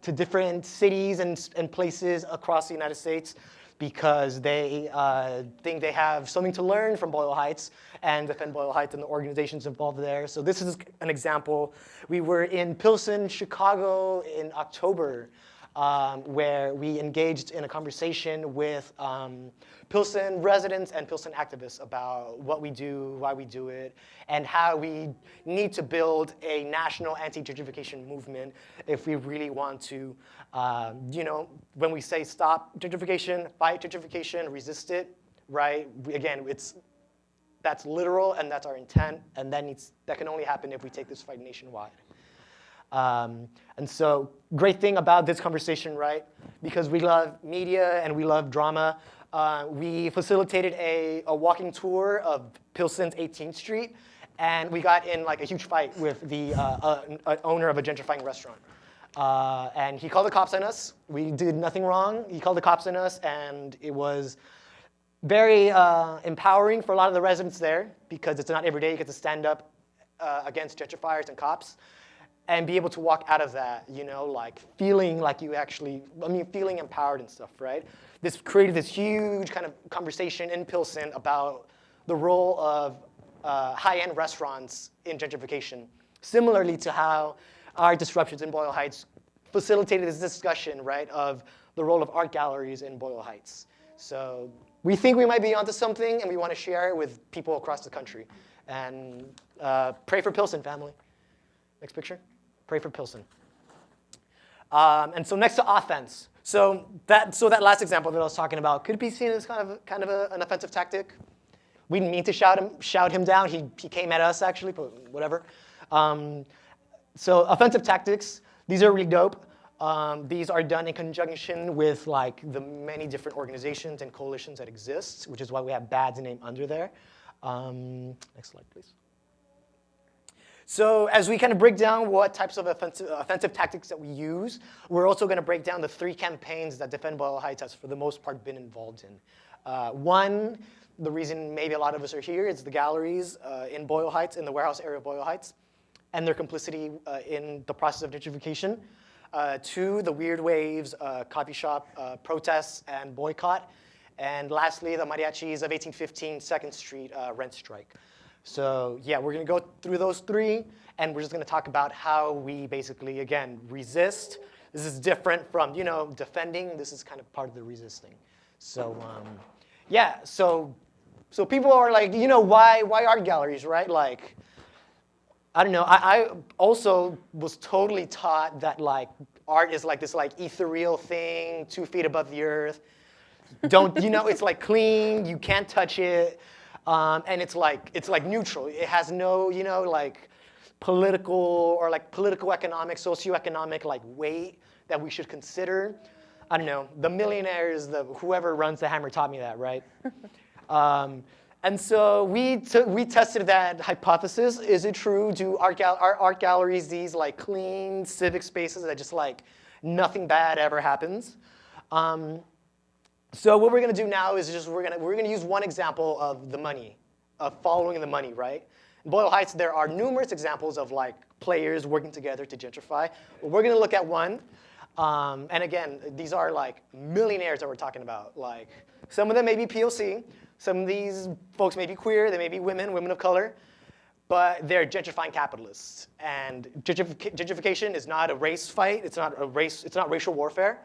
to different cities and places across the United States because they think they have something to learn from Boyle Heights and Defend Boyle Heights and the organizations involved there. So this is an example. We were in Pilsen, Chicago in October, where we engaged in a conversation with Pilsen residents and Pilsen activists about what we do, why we do it, and how we need to build a national anti-gentrification movement if we really want to, you know, when we say stop gentrification, fight gentrification, resist it, right? Again, that's literal and that's our intent, and that can only happen if we take this fight nationwide. And so, great thing about this conversation, right? Because we love media and we love drama, we facilitated a walking tour of Pilsen's 18th Street, and we got in like a huge fight with the owner of a gentrifying restaurant. And he called the cops on us. We did nothing wrong. He called the cops on us, and it was very empowering for a lot of the residents there because it's not every day you get to stand up against gentrifiers and cops and be able to walk out of that, you know, like feeling like you actually, feeling empowered and stuff, right? This created this huge kind of conversation in Pilsen about the role of high-end restaurants in gentrification, similarly to how our disruptions in Boyle Heights facilitated this discussion, right, of the role of art galleries in Boyle Heights. So we think we might be onto something, and we want to share it with people across the country. And pray for Pilsen, family. Next picture. Pray for Pilsen. And so next to offense. So that last example that I was talking about could be seen as kind of an offensive tactic. We didn't mean to shout him down. He came at us actually, but whatever. So offensive tactics. These are really dope. These are done in conjunction with like the many different organizations and coalitions that exist, which is why we have BAD's name under there. Next slide, please. So as we kind of break down what types of offensive tactics that we use, we're also going to break down the 3 campaigns that Defend Boyle Heights has for the most part been involved in. One, the reason maybe a lot of us are here is the galleries in Boyle Heights, in the warehouse area of Boyle Heights, and their complicity in the process of gentrification. 2, the Weird Waves coffee shop protests and boycott. And lastly, the mariachis of 1815 2nd Street rent strike. So yeah, we're going to go through those 3, and we're just going to talk about how we basically, again, resist. This is different from, you know, defending. This is kind of part of the resisting. So yeah, so people are like, you know, why art galleries, right? Like, I don't know. I also was totally taught that like art is like this like ethereal thing, 2 feet above the earth. Don't, you know, it's like clean. You can't touch it. And it's like neutral. It has no, you know, like political or like political economic, socioeconomic like weight that we should consider. I don't know. The millionaires, whoever runs the Hammer taught me that, right? And so we tested that hypothesis. Is it true? Do art galleries these like clean civic spaces that just like nothing bad ever happens? So what we're going to do now is just we're going to use one example of the money, of following the money, right? In Boyle Heights, there are numerous examples of like players working together to gentrify. But we're going to look at one. And again, these are like millionaires that we're talking about. Like some of them may be POC. Some of these folks may be queer. They may be women of color. But they're gentrifying capitalists. And gentrification is not a race fight. It's not racial warfare.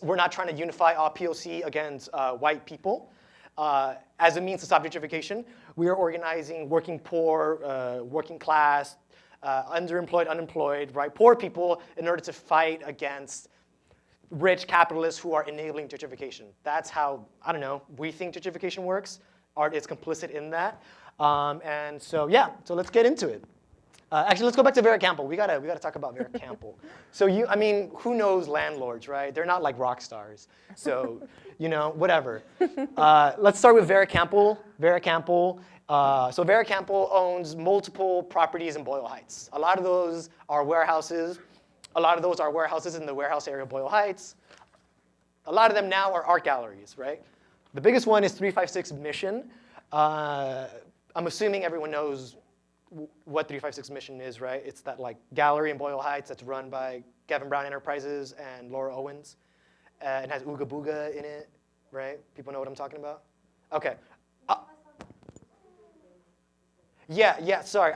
We're not trying to unify all POC against white people as a means to stop gentrification. we are organizing working poor, working class, underemployed, unemployed, right? Poor people in order to fight against rich capitalists who are enabling gentrification. That's how, I don't know, we think gentrification works. Art is complicit in that. And so yeah, so let's get into it. Actually, let's go back to Vera Campbell. We gotta talk about Vera Campbell. So I mean, who knows landlords, right? They're not like rock stars. So, whatever. Let's start with Vera Campbell. Vera Campbell. So Vera Campbell owns multiple properties in Boyle Heights. A lot of those are warehouses. A lot of those are warehouses in the warehouse area of Boyle Heights. A lot of them now are art galleries, right? The biggest one is 356 Mission. I'm assuming everyone knows what 356 Mission is, right? It's that like gallery in Boyle Heights that's run by Gavin Brown Enterprises and Laura Owens. It has Ooga Booga in it, right? People know what I'm talking about? Okay. Yeah, sorry.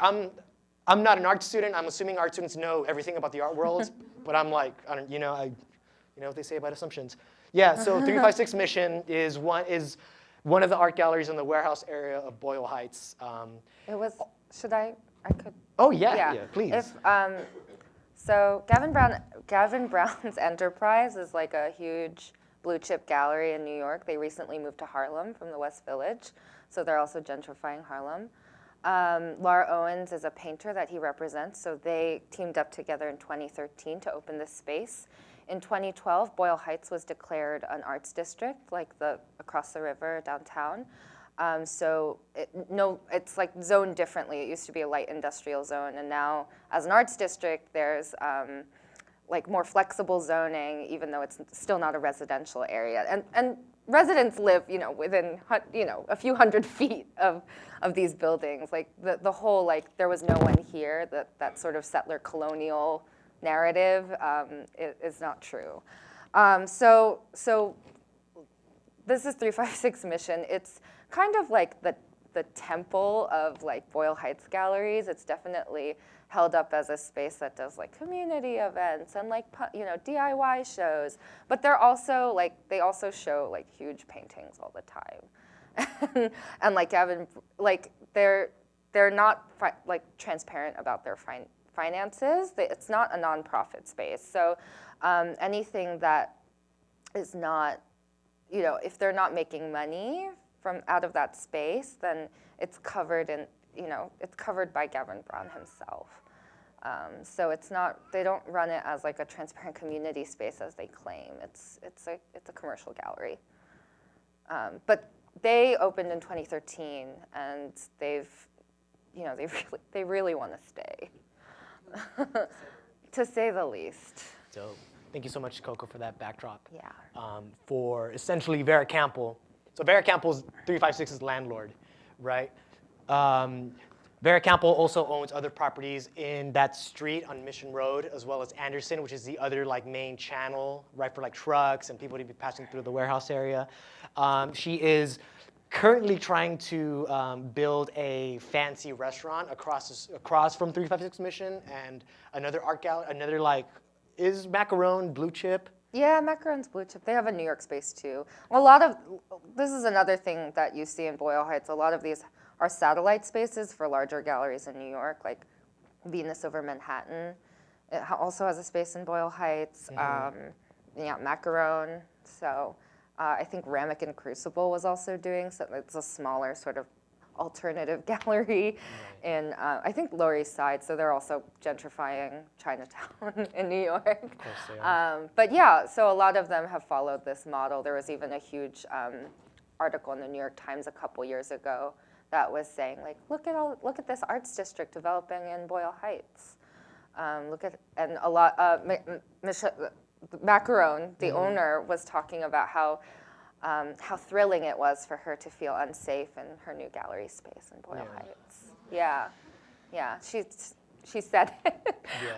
I'm not an art student. I'm assuming art students know everything about the art world, but I'm like, I don't, you know what they say about assumptions. Yeah, so 356 Mission is one of the art galleries in the warehouse area of Boyle Heights. It was, I could. Oh yeah, please. So Gavin Brown's Enterprise is like a huge blue chip gallery in New York. They recently moved to Harlem from the West Village, so they're also gentrifying Harlem. Laura Owens is a painter that he represents, so they teamed up together in 2013 to open this space. In 2012, Boyle Heights was declared an arts district, like across the river downtown. So it's like zoned differently. It used to be a light industrial zone, and now as an arts district, there's like more flexible zoning, even though it's still not a residential area. And residents live, within, a few hundred feet of these buildings. Like the whole, like, there was no one here, that sort of settler colonial narrative is not true. So this is 356 Mission. It's kind of like the temple of like Boyle Heights galleries. It's definitely held up as a space that does like community events and like DIY shows. But they're also like they also show like huge paintings all the time, and like Gavin, like they're not like transparent about their finances. It's not a nonprofit space. So anything that is not, if they're not making money from out of that space, then it's covered in, it's covered by Gavin Brown himself. So they don't run it as like a transparent community space as they claim. It's a commercial gallery. But they opened in 2013, and they really want to stay, to say the least. So thank you so much, Coco, for that backdrop. Yeah. For essentially Vera Campbell. So Vera Campbell's 356's landlord, right? Vera Campbell also owns other properties in that street on Mission Road, as well as Anderson, which is the other like main channel, right, for like trucks and people to be passing through the warehouse area. She is currently trying to build a fancy restaurant across from 356 Mission, and another art gallery, is Macaron blue chip? Yeah, Macaron's blue chip. They have a New York space too. This is another thing that you see in Boyle Heights. A lot of these are satellite spaces for larger galleries in New York, like Venus over Manhattan. It also has a space in Boyle Heights. Macaron. So I think Ramic and Crucible was also doing something. It's a smaller sort of alternative gallery in, I think, Lower East Side. So they're also gentrifying Chinatown in New York. Of course they are. But yeah, so a lot of them have followed this model. There was even a huge article in the New York Times a couple years ago that was saying, like, look at this arts district developing in Boyle Heights. And a lot, Macaron, the owner, was talking about how thrilling it was for her to feel unsafe in her new gallery space in Boyle Heights. Yeah, she said it,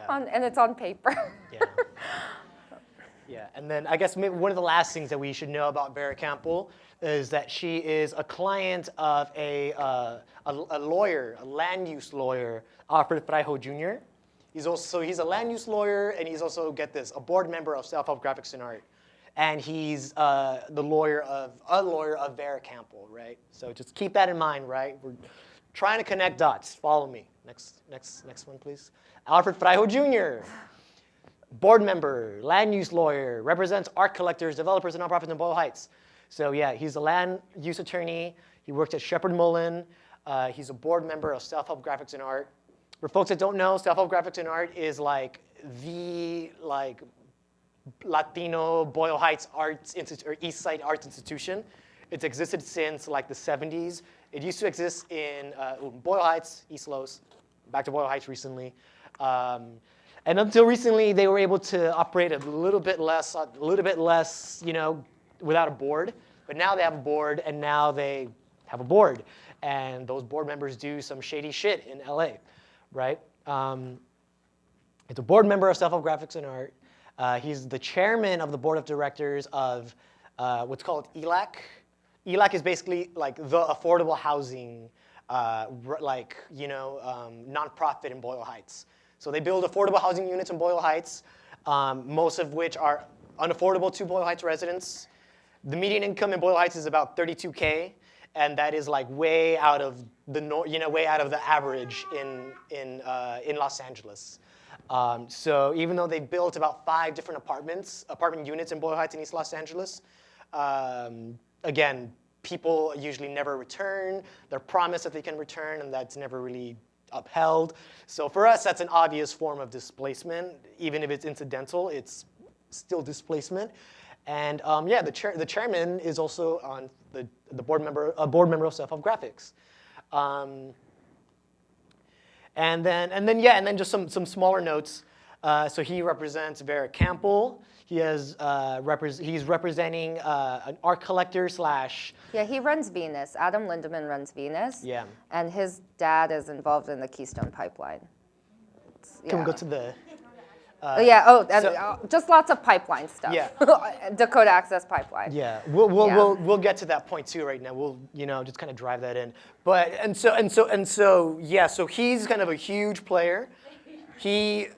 and it's on paper. Yeah, and then I guess maybe one of the last things that we should know about Vera Campbell is that she is a client of a lawyer, a land use lawyer, Alfred Fraijo Jr. He's a land use lawyer, and he's also, get this, a board member of Self-Help Graphics and Art. and he's the lawyer of Vera Campbell, right? So just keep that in mind, right? We're trying to connect dots. Follow me. Next one, please. Alfred Fraijo Jr., board member, land use lawyer, represents art collectors, developers, and nonprofits in Boyle Heights. So yeah, he's a land use attorney. He worked at Shepherd Mullen. He's a board member of Self-Help Graphics and Art. For folks that don't know, Self-Help Graphics and Art is like the Latino Boyle Heights Arts Institute or East Side Arts Institution. It's existed since like the 70s. It used to exist in Boyle Heights, East Los, back to Boyle Heights recently. And until recently, they were able to operate a little bit less, without a board. But now they have a board, and now they have a board. And those board members do some shady shit in LA, right? It's a board member of Self-Help Graphics and Art. He's the chairman of the board of directors of what's called ELAC. ELAC is basically like the affordable housing, nonprofit in Boyle Heights. So they build affordable housing units in Boyle Heights, most of which are unaffordable to Boyle Heights residents. The median income in Boyle Heights is about $32K, and that is like way out of the way out of the average in Los Angeles. So even though they built about 5 different apartment units in Boyle Heights in East Los Angeles, again, people usually never return. They're promised that they can return, and that's never really upheld. So for us, that's an obvious form of displacement. Even if it's incidental, it's still displacement. And yeah, the chairman is also on the board member of Self-Help Graphics. And then just some smaller notes. So he represents Vera Campbell. He's representing an art collector / Yeah, he runs Venus. Adam Lindemann runs Venus. Yeah. And his dad is involved in the Keystone Pipeline. Can we go to the? Just lots of pipeline stuff. Yeah. Dakota Access Pipeline. Yeah, we'll get to that point too right now. We'll just kind of drive that in. But so he's kind of a huge player. He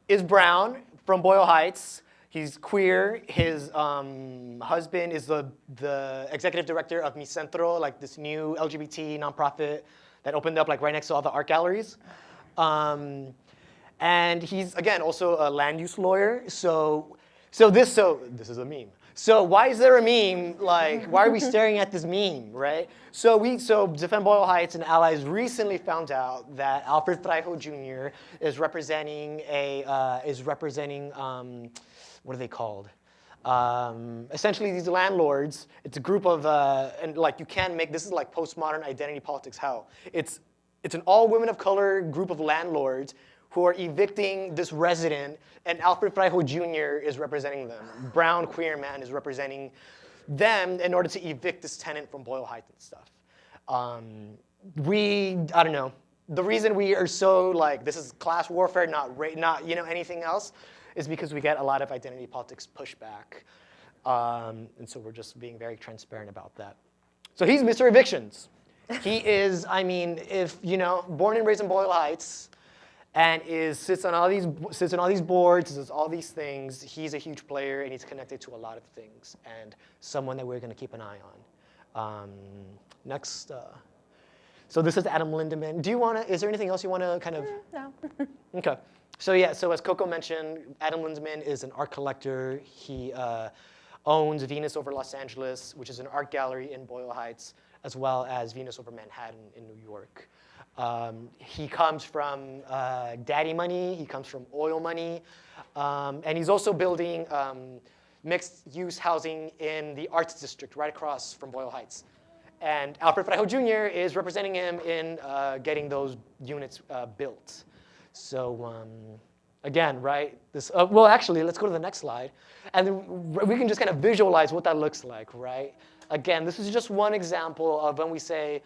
is brown from Boyle Heights. He's queer. His husband is the executive director of Mi Centro, like this new LGBT nonprofit that opened up like right next to all the art galleries. And he's, again, also a land use lawyer. So this is a meme. So why is there a meme? Like, why are we staring at this meme, right? So Defend Boyle Heights and allies recently found out that Alfred Fraijo Jr. is representing what are they called? Essentially, these landlords. It's a group of and like you can make this is like postmodern identity politics hell. It's an all women of color group of landlords who are evicting this resident, and Alfred Fraijo Jr. is representing them. Brown queer man is representing them in order to evict this tenant from Boyle Heights and stuff. I don't know. The reason we are so like this is class warfare, not anything else, is because we get a lot of identity politics pushback, and so we're just being very transparent about that. So he's Mr. Evictions. He is, born and raised in Boyle Heights. And sits on all these boards, does all these things. He's a huge player, and he's connected to a lot of things, and someone that we're going to keep an eye on. Next. So this is Adam Lindemann. Is there anything else you want to kind of? No. Okay. So yeah. So as Coco mentioned, Adam Lindemann is an art collector. He owns Venus over Los Angeles, which is an art gallery in Boyle Heights, as well as Venus over Manhattan in New York. He comes from daddy money, he comes from oil money, and he's also building mixed-use housing in the Arts District right across from Boyle Heights. And Alfred Fraijo Jr. is representing him in getting those units built. So again, right, well, actually, let's go to the next slide. And we can just kind of visualize what that looks like, right? Again, this is just one example of when we say,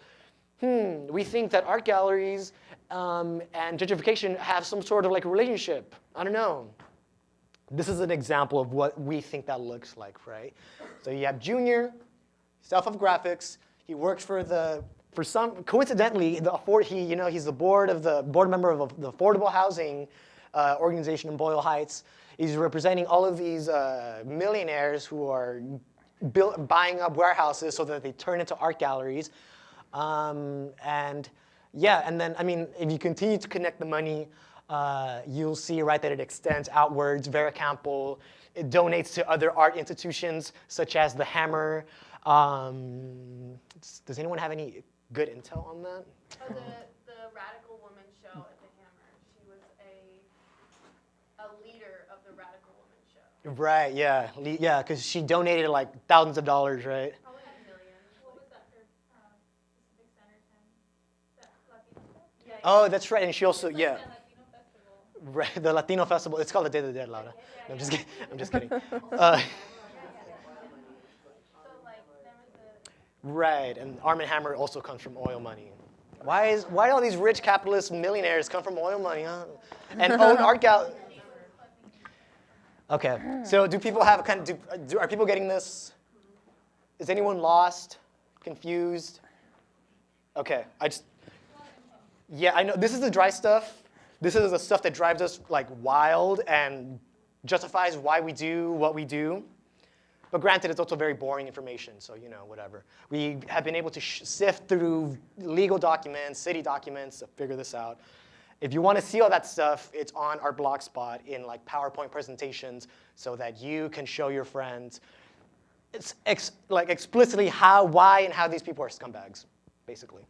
we think that art galleries and gentrification have some sort of like relationship. I don't know. This is an example of what we think that looks like, right? So you have Junior, Self-Help Graphics. He works coincidentally, he's the board member of the affordable housing organization in Boyle Heights. He's representing all of these millionaires who are buying up warehouses so that they turn into art galleries. And yeah, and then, I mean, if you continue to connect the money, you'll see, right, that it extends outwards, very ample. It donates to other art institutions, such as the Hammer. Does anyone have any good intel on that? Oh, the Radical Woman show at the Hammer. She was a leader of the Radical Woman show. Right, yeah, yeah, because she donated like thousands of dollars, right? Probably millions. What was that for Pacific Standard Time? That Latino stuff? Yeah, Oh, that's right, and she also, Like yeah, the Latino festival. right, the Latino festival. It's called the Day of the Dead, Laura. No, I'm just kidding. I'm just kidding. So like there was Right, and Arm & Hammer also comes from oil money. Why do all these rich capitalist millionaires come from oil money, huh? And own art gallery. Okay, so do people have are people getting this? Is anyone lost, confused? Okay, yeah, I know, this is the dry stuff. This is the stuff that drives us like wild and justifies why we do what we do. But granted, it's also very boring information, so whatever. We have been able to sift through legal documents, city documents to figure this out. If you want to see all that stuff, it's on our blogspot in like PowerPoint presentations so that you can show your friends like explicitly why and how these people are scumbags, basically.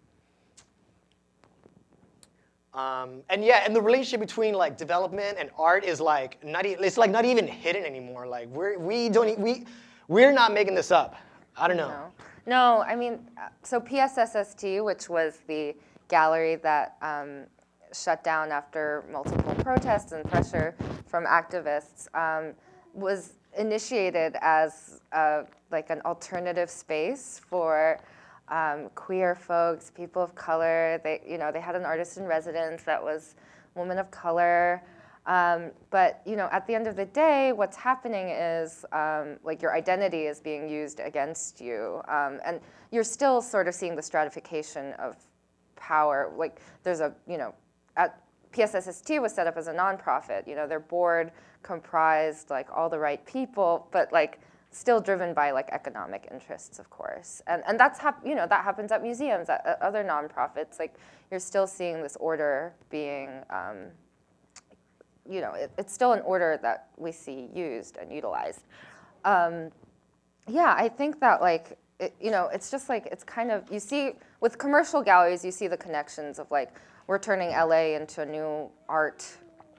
And yeah, and the relationship between like development and art is like not even hidden anymore. Like we're not making this up. I don't know. No, I mean, so PSSST, which was the gallery that shut down after multiple protests and pressure from activists, was initiated as like an alternative space for queer folks, people of color. They had an artist in residence that was a woman of color. But at the end of the day, what's happening is like your identity is being used against you, and you're still sort of seeing the stratification of power. Like there's at PSSST was set up as a nonprofit. Their board comprised like all the right people, but like still driven by like economic interests, of course. And that happens at museums, at other nonprofits. Like you're still seeing this order being. It's still an order that we see used and utilized. Yeah, I think that like, it's just like, it's kind of, you see, with commercial galleries, you see the connections of like, we're turning LA into a new art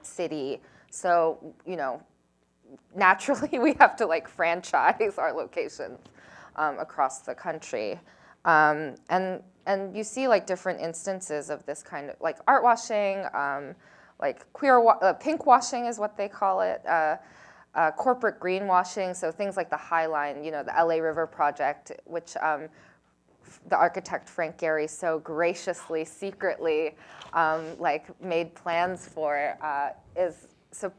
city. So, naturally we have to like franchise our locations across the country. And you see like different instances of this kind of like art washing, like pink washing is what they call it, corporate greenwashing, so things like the High Line, the LA River Project, which the architect Frank Gehry so graciously, secretly, made plans for, so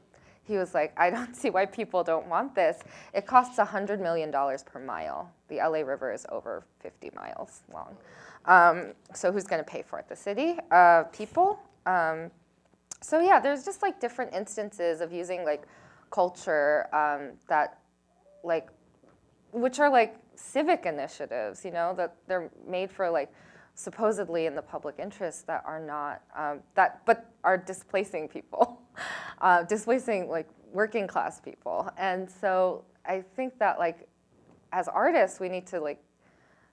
he was like, I don't see why people don't want this. It costs $100 million per mile. The LA River is over 50 miles long. So who's gonna pay for it? The city? People? So yeah, there's just like different instances of using like culture that like, which are like civic initiatives, that they're made for like supposedly in the public interest that are not, but are displacing people, displacing like working class people. And so I think that like, as artists, we need to like,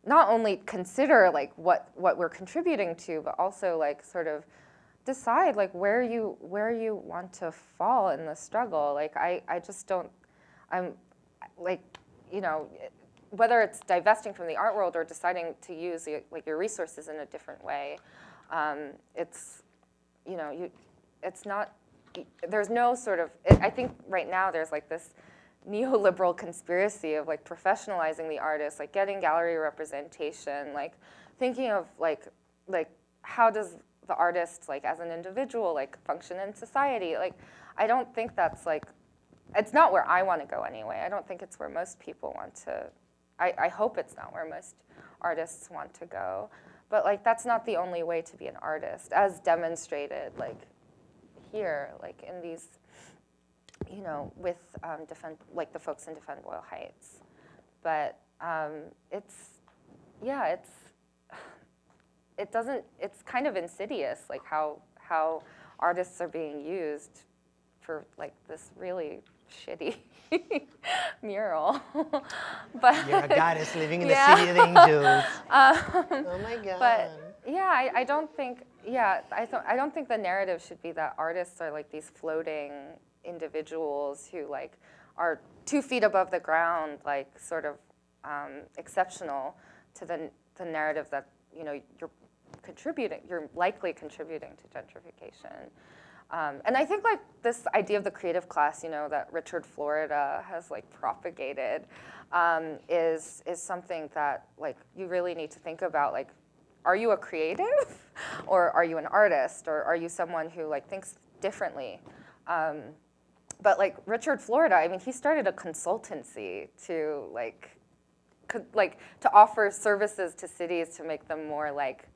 not only consider like what we're contributing to, but also like sort of decide like where you want to fall in the struggle. Like I just don't, I'm like, whether it's divesting from the art world or deciding to use like your resources in a different way, it's, it's not, there's no sort of, I think right now there's like this neoliberal conspiracy of like professionalizing the artist, like getting gallery representation, like thinking of like how does the artist, like as an individual, like function in society. Like, I don't think that's like, it's not where I want to go anyway. I don't think it's where most people want to, I hope it's not where most artists want to go. But like, that's not the only way to be an artist, as demonstrated like here, like in these, you know, with like the folks in Defend Boyle Heights. But it's kind of insidious, like how artists are being used for like this really shitty mural. But You're a goddess living in yeah. the city of angels. Oh my God. But yeah, I don't think I don't think the narrative should be that artists are like these floating individuals who like are 2 feet above the ground, like sort of exceptional to the narrative that, you know, you're likely contributing to gentrification. And I think like this idea of the creative class, you know, that Richard Florida has like propagated, is something that like you really need to think about. Like, are you a creative, or are you an artist, or are you someone who like thinks differently? But like Richard Florida, I mean, he started a consultancy to to offer services to cities to make them more like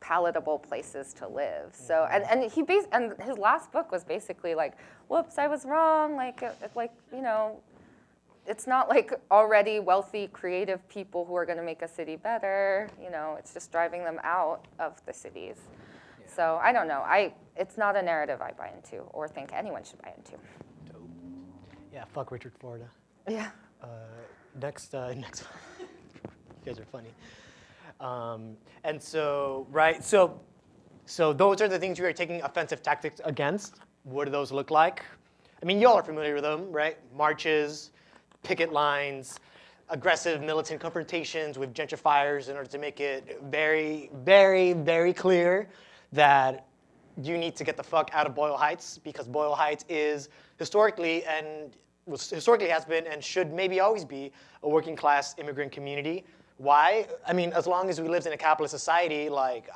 palatable places to live. So and his last book was basically like, whoops, I was wrong. Like you know, it's not like already wealthy creative people who are going to make a city better. You know, it's just driving them out of the cities. Yeah. So I don't know. It's not a narrative I buy into or think anyone should buy into. Dope. Yeah, fuck Richard Florida. Yeah. Next. You guys are funny. And so, right, so those are the things we are taking offensive tactics against. What do those look like? I mean, y'all are familiar with them, right? Marches, picket lines, aggressive militant confrontations with gentrifiers in order to make it very, very, very clear that you need to get the fuck out of Boyle Heights, because Boyle Heights is historically has been and should maybe always be a working class immigrant community. Why? I mean, as long as we lived in a capitalist society, like,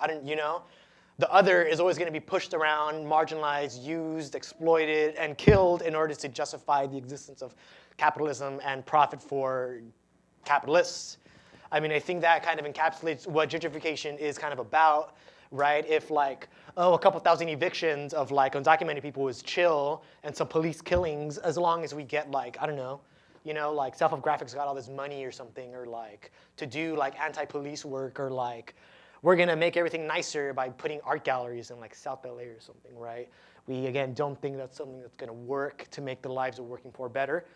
the other is always going to be pushed around, marginalized, used, exploited, and killed in order to justify the existence of capitalism and profit for capitalists. I mean, I think that kind of encapsulates what gentrification is kind of about, right? If like, a couple thousand evictions of like undocumented people is chill, and some police killings, as long as we get like, like Self-Help Graphics got all this money or something, or like to do like anti-police work, or like we're gonna make everything nicer by putting art galleries in like South LA or something, right? We again don't think that's something that's gonna work to make the lives of working poor better.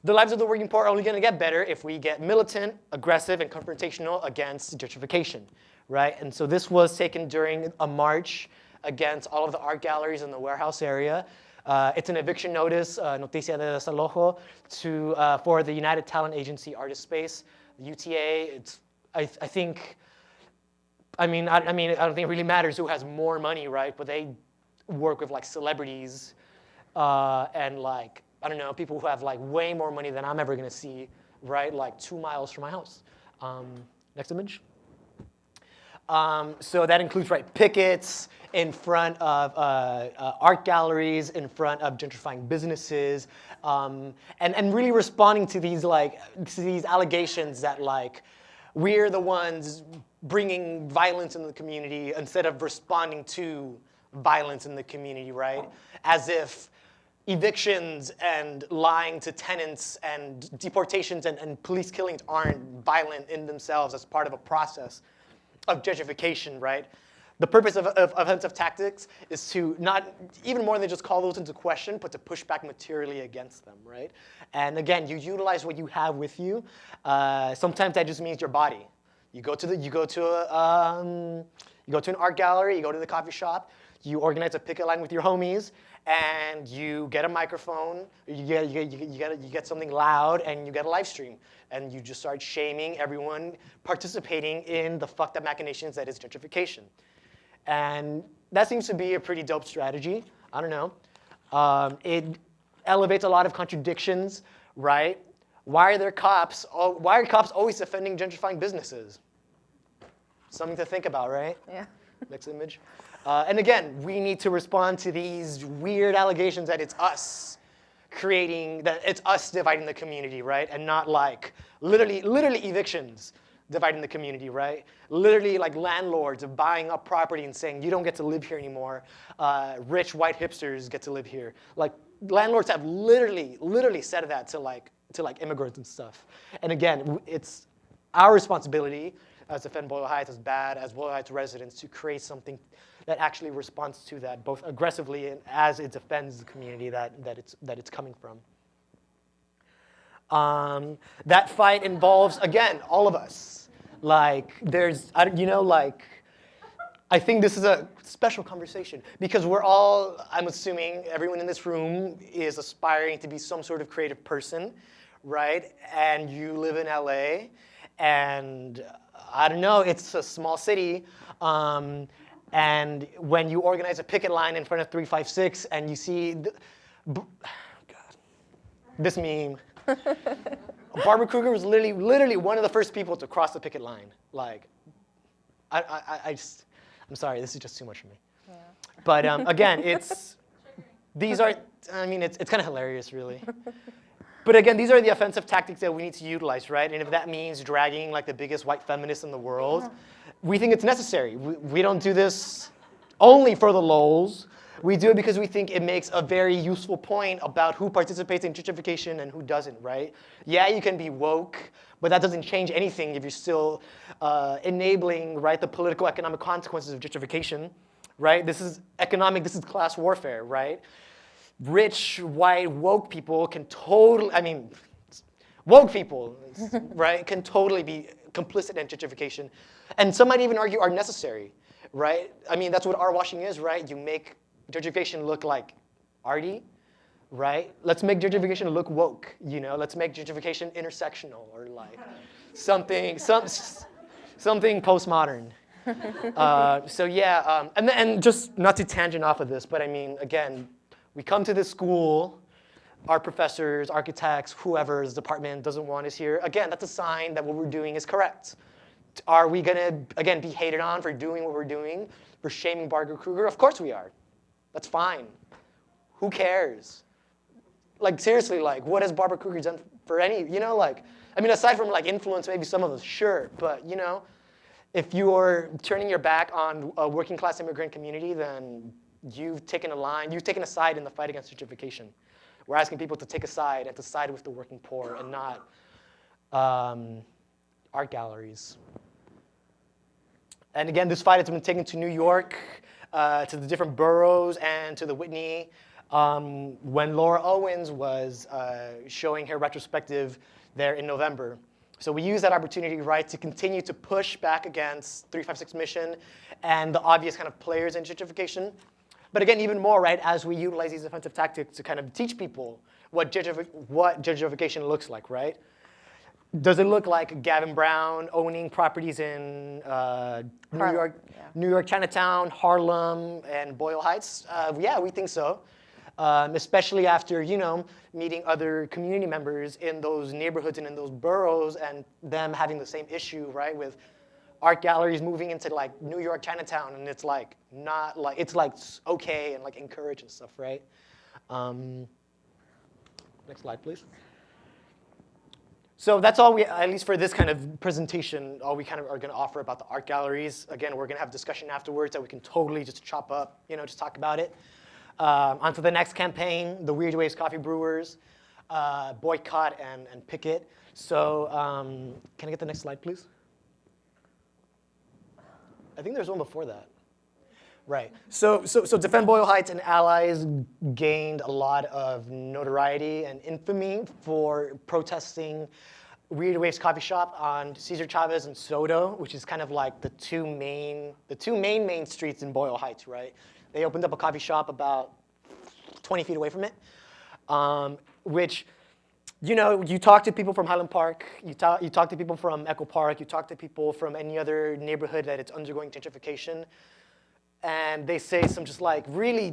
The lives of the working poor are only gonna get better if we get militant, aggressive, and confrontational against gentrification, right? And so this was taken during a march against all of the art galleries in the warehouse area. It's an eviction notice, noticia de desalojo, for the United Talent Agency Artist Space, the UTA. I don't think it really matters who has more money, right? But they work with like celebrities and like, people who have like way more money than I'm ever gonna see, right? Like 2 miles from my house. Next image. So that includes, right, pickets in front of art galleries, in front of gentrifying businesses, and really responding to these allegations that like we're the ones bringing violence in the community instead of responding to violence in the community, right? As if evictions and lying to tenants and deportations and police killings aren't violent in themselves as part of a process of gentrification, right? The purpose of offensive tactics is to not, even more than just call those into question, but to push back materially against them, right? And again, you utilize what you have with you. Sometimes that just means your body. You go to an art gallery, you go to the coffee shop, you organize a picket line with your homies, and you get a microphone, you get something loud, and you get a live stream. And you just start shaming everyone participating in the fucked up machinations that is gentrification. And that seems to be a pretty dope strategy. I don't know. It elevates a lot of contradictions, right? Why are cops always defending gentrifying businesses? Something to think about, right? Yeah. Next image. And again, we need to respond to these weird allegations that it's us dividing the community, right? And not like literally evictions. dividing the community, right? Literally like landlords of buying up property and saying, you don't get to live here anymore. Rich white hipsters get to live here. Like landlords have literally said that to like immigrants and stuff. And again, it's our responsibility as Defend Boyle Heights, as BAD, as Boyle Heights residents, to create something that actually responds to that, both aggressively and as it defends the community that it's coming from. That fight involves, again, all of us. Like, I think this is a special conversation because we're all, I'm assuming everyone in this room is aspiring to be some sort of creative person, right? And you live in LA, and I don't know, it's a small city. And when you organize a picket line in front of 356 and you see, this meme, Barbara Kruger was literally one of the first people to cross the picket line. Like, I'm sorry, this is just too much for me. Yeah. But again, it's kind of hilarious, really. But again, these are the offensive tactics that we need to utilize, right? And if that means dragging like the biggest white feminist in the world, we think it's necessary. We don't do this only for the lols. We do it because we think it makes a very useful point about who participates in gentrification and who doesn't, right? Yeah, you can be woke, but that doesn't change anything if you're still enabling, right, the political economic consequences of gentrification, right? This is class warfare, right? Rich, white, woke people can totally, woke people, right, can totally be complicit in gentrification. And some might even argue are necessary, right? I mean, that's what artwashing is, right? You make gentrification look like arty, right? Let's make gentrification look woke, you know? Let's make gentrification intersectional or like something postmodern. So yeah, and just not to tangent off of this, but I mean, again, we come to this school, our professors, architects, whoever's department doesn't want us here. Again, that's a sign that what we're doing is correct. Are we gonna, again, be hated on for doing what we're doing, for shaming Barbara Kruger? Of course we are. That's fine. Who cares? Like, seriously, like, what has Barbara Kruger done for any, aside from, like, influence maybe some of us, sure, but, if you're turning your back on a working class immigrant community, then you've taken a side in the fight against gentrification. We're asking people to take a side and to side with the working poor and not art galleries. And again, this fight has been taken to New York, to the different boroughs and to the Whitney. When Laura Owens was showing her retrospective there in November. So we use that opportunity, right, to continue to push back against 356 Mission and the obvious kind of players in gentrification. But again, even more, right, as we utilize these offensive tactics to kind of teach people what gentrification looks like, right? Does it look like Gavin Brown owning properties in New York, Chinatown, Harlem, and Boyle Heights? Yeah, we think so. Especially after, meeting other community members in those neighborhoods and in those boroughs and them having the same issue, right, with art galleries moving into like New York, Chinatown, and it's like not like, it's like okay and like encouraged and stuff, right? Next slide, please. So that's all we, at least for this kind of presentation, all we kind of are going to offer about the art galleries. Again, we're going to have discussion afterwards that we can totally just chop up, just talk about it. On to the next campaign, the Weird Waves Coffee Brewers, Boycott and Picket. So can I get the next slide, please? I think there's one before that. Right. So Defend Boyle Heights and allies gained a lot of notoriety and infamy for protesting Weird Waves Coffee Shop on Cesar Chavez and Soto, which is kind of like the two main streets in Boyle Heights, right? They opened up a coffee shop about 20 feet away from it, which, you talk to people from Highland Park, you talk to people from Echo Park, you talk to people from any other neighborhood that it's undergoing gentrification, and they say some really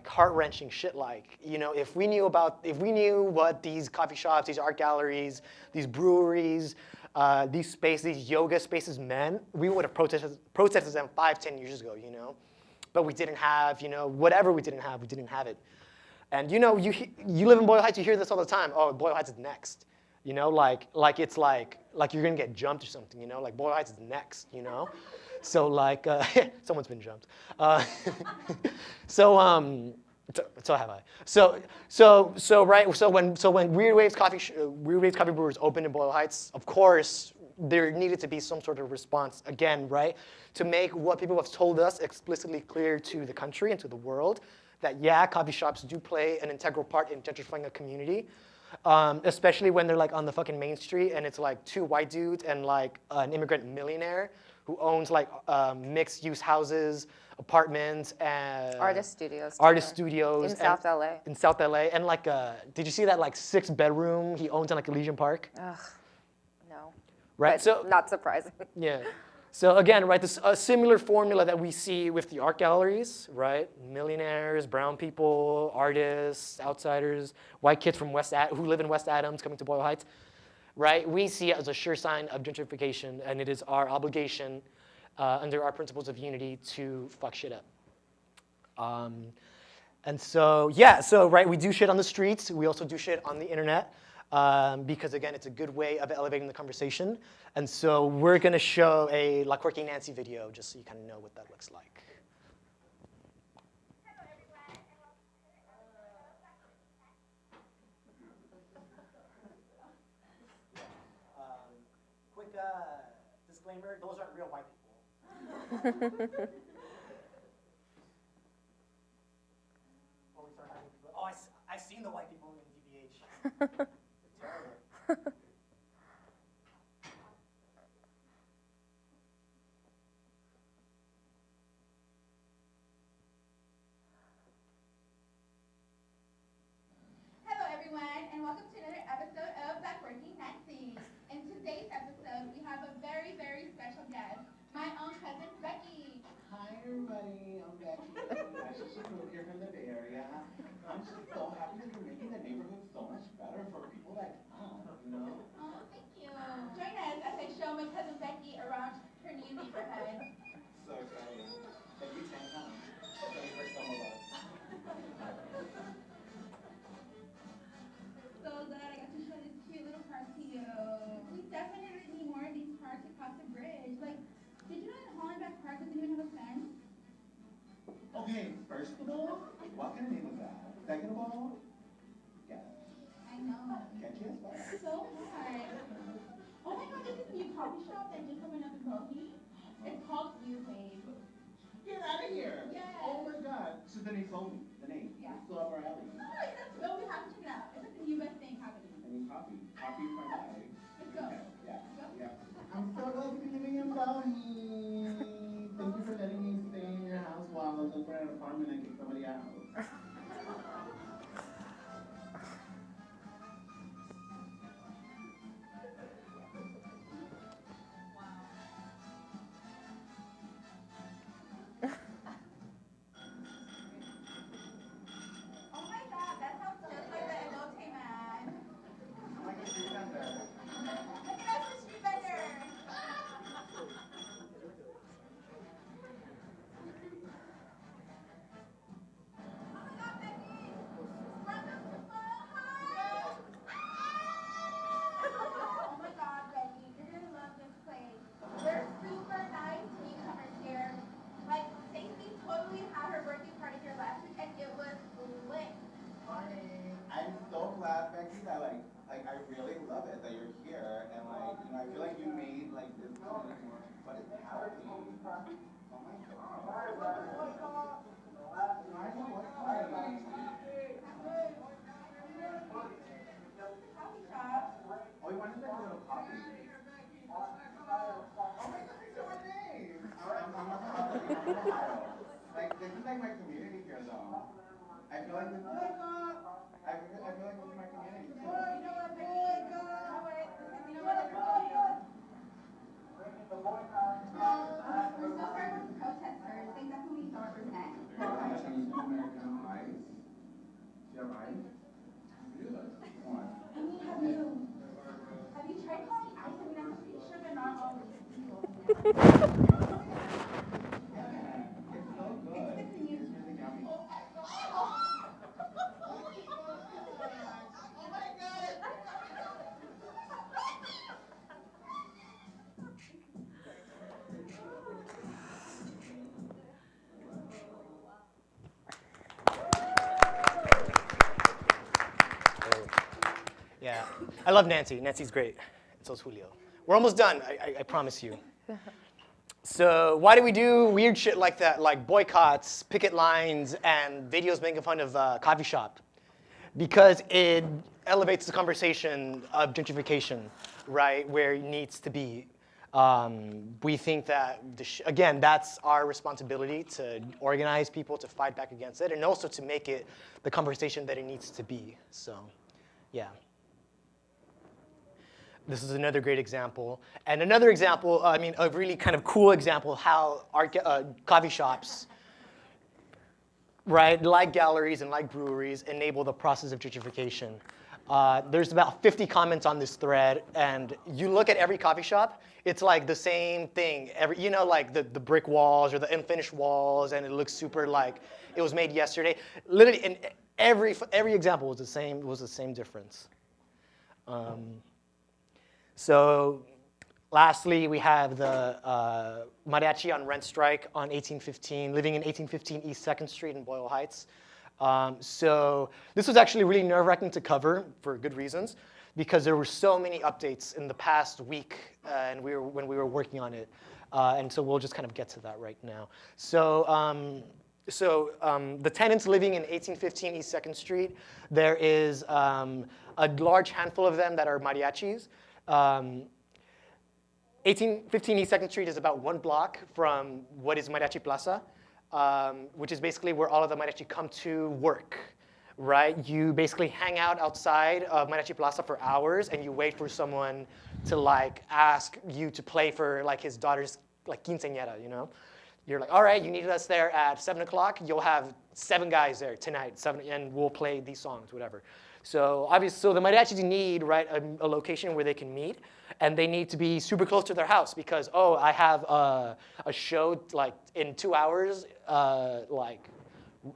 heart-wrenching shit like, if we knew what these coffee shops, these art galleries, these breweries, these yoga spaces meant, we would have protested them 5-10 years ago, But we didn't have, whatever we didn't have it. And you live in Boyle Heights, you hear this all the time. Oh, Boyle Heights is next. You know, it's like you're gonna get jumped or something. You know, like Boyle Heights is next. You know, so like someone's been jumped. So have I. So when Weird Waves Coffee Brewers opened in Boyle Heights, of course there needed to be some sort of response again, right, to make what people have told us explicitly clear to the country and to the world that yeah, coffee shops do play an integral part in gentrifying a community, especially when they're like on the fucking main street and it's like two white dudes and like an immigrant millionaire who owns like mixed-use houses, apartments, and Artist studios. In South LA. In South LA, and like, did you see that like 6-bedroom he owns in like Elysian Park? Ugh, no. Right. But so not surprising. yeah. So again, right, this a similar formula that we see with the art galleries, right? Millionaires, brown people, artists, outsiders, white kids from who live in West Adams coming to Boyle Heights, right? We see it as a sure sign of gentrification, and it is our obligation under our principles of unity to fuck shit up. And so, yeah, so right, we do shit on the streets. We also do shit on the internet. Because again, it's a good way of elevating the conversation. And so we're gonna show a La Quirky Nancy video just so you kind of know what that looks like. Quick disclaimer, those aren't real white people. Oh, I've seen the white people in DBH. Hello everyone, and welcome to another episode of Black Working Nancy. In today's episode, we have a very, very special guest, my own cousin Becky. Hi everybody, I'm Becky. I just moved here from the Bay Area. I'm just so happy that you're making the neighborhood so much better for people like us, you know? Oh, thank you. Join us as I show my cousin Becky around her new neighborhood. So excited. But you can't come. So you first come along. So glad I got to show this cute little park to you. We definitely need more of these parks across the bridge. Like, did you know that Hollenbeck Park doesn't even have a fence? Okay, first of all, what kind of name was that? Second of all, yeah. I know. Catchy as fuck. So hard. Oh my god, there's this new coffee shop that just opened up in Bohi. It's called Weird. Get out of here! Yes. Oh my god. So then he told me the name. Yeah. It's still up our alley. Oh, we have to check it out. It's like the new best thing happening. I mean, coffee. Coffee is my bag. Let's go. Yeah. Yeah. I'm so glad to be living in Bohi. Thank you for letting me stay in your house while I look for an apartment and kick somebody out. Oh my god, that sounds just like the elote man. I'm like a street vendor. Look at us, the street vendor. Oh my god, Becky, you're gonna love this place. There's super nice newcomers here. Like, Stacey totally had her birthday party here last week and it was lit. Honey, I'm so glad, Becky, that I really love it that you're here, and like, you know, I feel like you made like this community more, but it's happy. Oh my god. Coffee shop. Oh, you wanted like a little coffee. Oh my god, you know my name. I'm not from Ohio. Like, this is like my community here, though. I feel like this is my community too. You know what, Becky? You know what? We're still starting with protesters. They definitely don't represent. American ice. Do you have ice? What? I mean, have you tried calling ice? I mean, I'm pretty sure they're not all racist people. It's so good. It's good to use. It's really yummy. I love Nancy. Nancy's great. And so's Julio. We're almost done, I promise you. So why do we do weird shit like that, like boycotts, picket lines, and videos making fun of coffee shop? Because it elevates the conversation of gentrification, right, where it needs to be. We think that, again, that's our responsibility to organize people to fight back against it, and also to make it the conversation that it needs to be. So, yeah. This is another great example. And another example, I mean, a really kind of cool example of how coffee shops, right, like galleries and like breweries, enable the process of gentrification. There's about 50 comments on this thread, and you look at every coffee shop, it's like the same thing. You know, like the brick walls or the unfinished walls, and it looks super like it was made yesterday. Literally, in every example was the same difference. So lastly, we have the mariachi on rent strike on 1815, living in 1815 East 2nd Street in Boyle Heights. So this was actually really nerve-wracking to cover for good reasons, because there were so many updates in the past week and when we were working on it. And so we'll just kind of get to that right now. So, the tenants living in 1815 East 2nd Street, there is a large handful of them that are mariachis. 1815 East 2nd Street is about 1 block from what is Mariachi Plaza, which is basically where all of the mariachi come to work, right? You basically hang out outside of Mariachi Plaza for hours, and you wait for someone to like ask you to play for like his daughter's like quinceañera, you know? You're like, all right, you need us there at 7 o'clock. You'll have 7 guys there tonight, and we'll play these songs, whatever. So obviously, so the mariachis need, right, a location where they can meet, and they need to be super close to their house because, oh, I have a show like in 2 hours, like,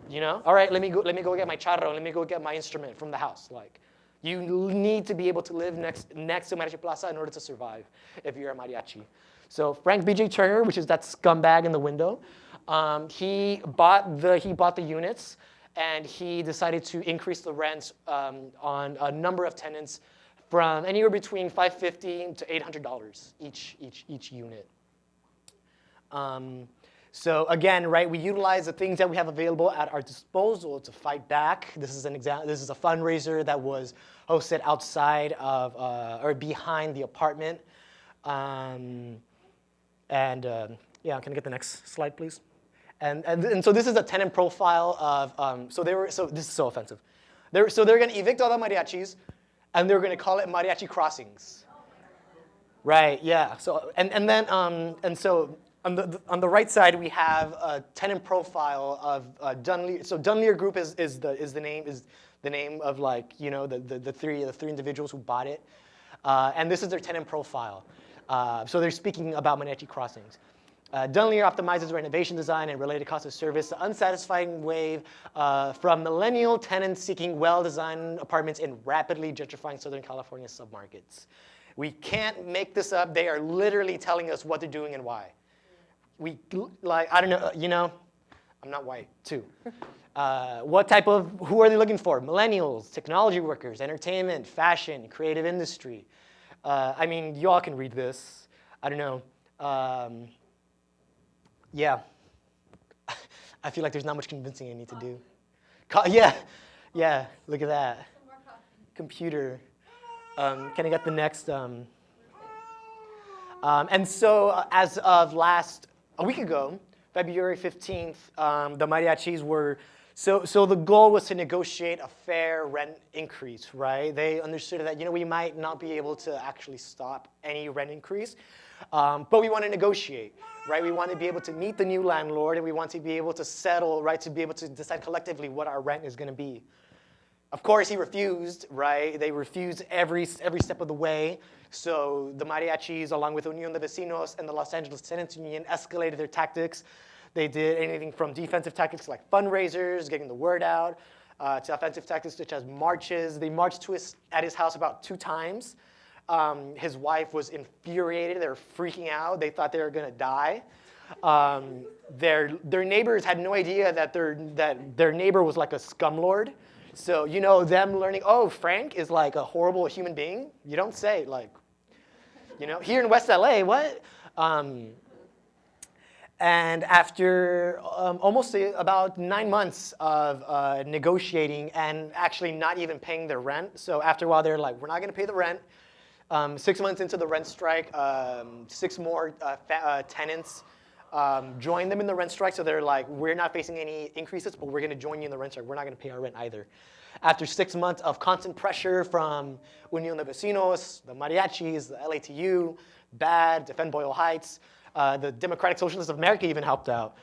you know, all right, let me go get my charro, let me go get my instrument from the house. Like, you need to be able to live next to Mariachi Plaza in order to survive if you're a mariachi. So Frank B.J. Turner, which is that scumbag in the window, he bought the units. And he decided to increase the rents on a number of tenants from anywhere between $550 to $800 each unit. So again, right, we utilize the things that we have available at our disposal to fight back. This is an example. This is a fundraiser that was hosted outside of or behind the apartment. Yeah, can I get the next slide, please? And so this is a tenant profile of, so this is so offensive. So they're going to evict all the mariachis, and they're going to call it mariachi crossings. Right, yeah. So, and so on the right side, we have a tenant profile of Dunleer. So Dunleer Group is the name of, like, you know, the three individuals who bought it. And this is their tenant profile. So they're speaking about mariachi crossings. Dunleer optimizes renovation design and related cost of service, the unsatisfying wave from millennial tenants seeking well-designed apartments in rapidly gentrifying Southern California submarkets. We can't make this up. They are literally telling us what they're doing and why. I don't know, you know, I'm not white, too. Who are they looking for? Millennials, technology workers, entertainment, fashion, creative industry. I mean, you all can read this. I don't know. Yeah, I feel like there's not much convincing I need to do. Yeah, look at that. Computer. Can I get the next? And so as of a week ago, February 15th, the mariachis were, so the goal was to negotiate a fair rent increase, right? They understood that, you know, we might not be able to actually stop any rent increase, but we want to negotiate, right? We want to be able to meet the new landlord, and we want to be able to settle, right, to be able to decide collectively what our rent is going to be. Of course, he refused, right? They refused every step of the way. So the mariachis, along with Unión de Vecinos and the Los Angeles Tenants Union, escalated their tactics. They did anything from defensive tactics like fundraisers, getting the word out, to offensive tactics such as marches. They marched at his house about 2 times. His wife was infuriated. They were freaking out. They thought they were going to die. Their neighbors had no idea that their neighbor was like a scumlord. So, them learning, oh, Frank is like a horrible human being. You don't say, like, here in West LA, what? And after almost about 9 months of negotiating and actually not even paying their rent, so after a while they're like, we're not going to pay the rent. 6 months into the rent strike, 6 more tenants joined them in the rent strike. So they're like, we're not facing any increases, but we're going to join you in the rent strike. We're not going to pay our rent either. After 6 months of constant pressure from Unión de Vecinos, the mariachis, the LATU, BAD, Defend Boyle Heights, the Democratic Socialists of America even helped out.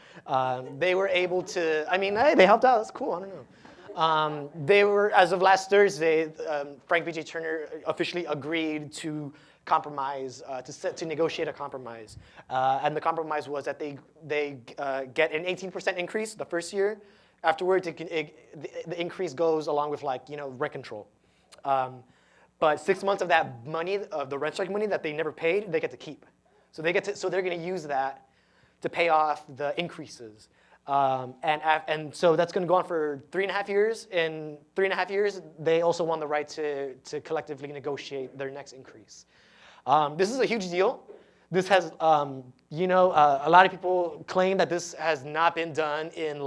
They were able to, hey, they helped out. That's cool. I don't know. They were, as of last Thursday, Frank B.J. Turner officially agreed to compromise, to negotiate a compromise. And the compromise was that they get an 18% increase the first year. Afterwards, the increase goes along with rent control. But 6 months of that money, of the rent strike money that they never paid, they get to keep. So they're going to use that to pay off the increases. And so that's going to go on for 3.5 years. In 3.5 years, they also won the right to collectively negotiate their next increase. This is a huge deal. This has, a lot of people claim that this has not been done in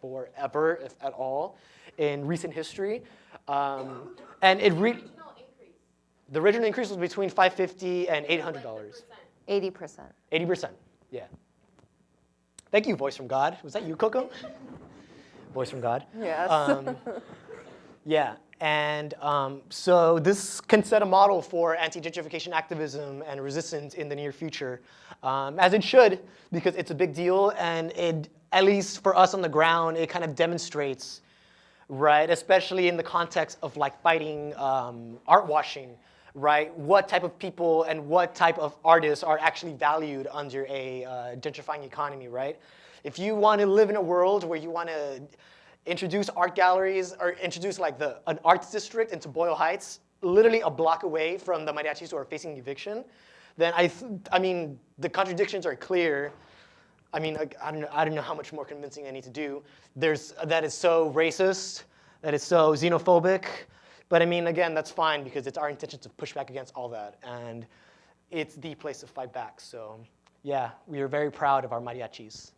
forever, if at all, in recent history. And the original increase was between $550 and $800. 80%. 80%, yeah. Thank you, voice from God. Was that you, Coco? Voice from God. Yes. Yeah, and so this can set a model for anti-gentrification activism and resistance in the near future, as it should, because it's a big deal, and it, at least for us on the ground, it kind of demonstrates, right, especially in the context of fighting art washing, right? What type of people and what type of artists are actually valued under a gentrifying economy, right? If you want to live in a world where you want to introduce art galleries or introduce an arts district into Boyle Heights, literally a block away from the mariachis who are facing eviction, then the contradictions are clear. I don't know how much more convincing I need to do. That is so racist, that is so xenophobic. But again, that's fine because it's our intention to push back against all that. And it's the place to fight back. So yeah, we are very proud of our mariachis.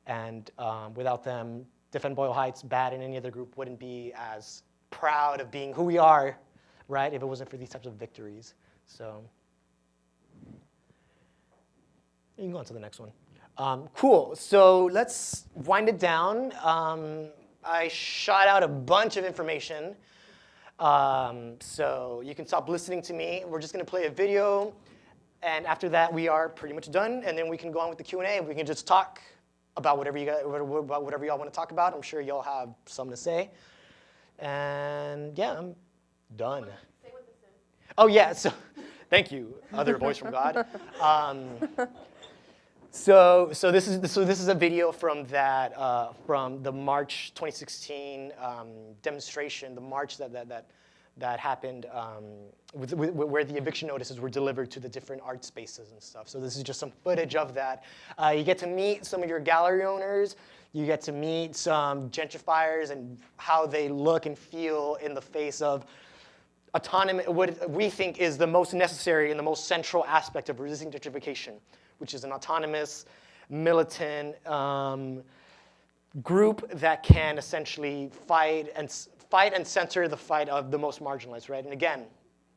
And without them, Defend Boyle Heights, BAD, and any other group wouldn't be as proud of being who we are, right, if it wasn't for these types of victories. So you can go on to the next one. Cool, so let's wind it down. I shot out a bunch of information. So you can stop listening to me. We're just going to play a video. And after that, we are pretty much done. And then we can go on with the Q&A. And we can just talk about whatever y'all want to talk about. I'm sure y'all have something to say. And yeah, I'm done. Say what this is. Oh, yeah. So thank you, other voice from God. So this is a video from the March 2016 demonstration, the march that happened where the eviction notices were delivered to the different art spaces and stuff. So this is just some footage of that. You get to meet some of your gallery owners. You get to meet some gentrifiers and how they look and feel in the face of autonomy, what we think is the most necessary and the most central aspect of resisting gentrification, which is an autonomous, militant group that can essentially fight and center the fight of the most marginalized, right? And again,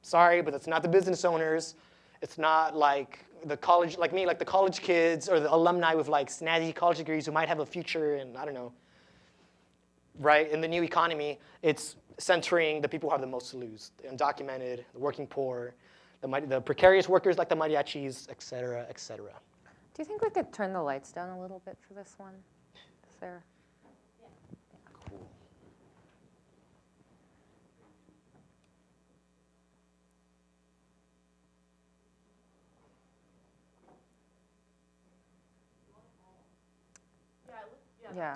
sorry, but it's not the business owners. It's not like the college, like me, like the college kids or the alumni with snazzy college degrees who might have a future and I don't know, right? In the new economy, it's centering the people who have the most to lose, the undocumented, the working poor, the precarious workers like the mariachis, et cetera, et cetera. Do you think we could turn the lights down a little bit for this one? Is there? Cool. Yeah.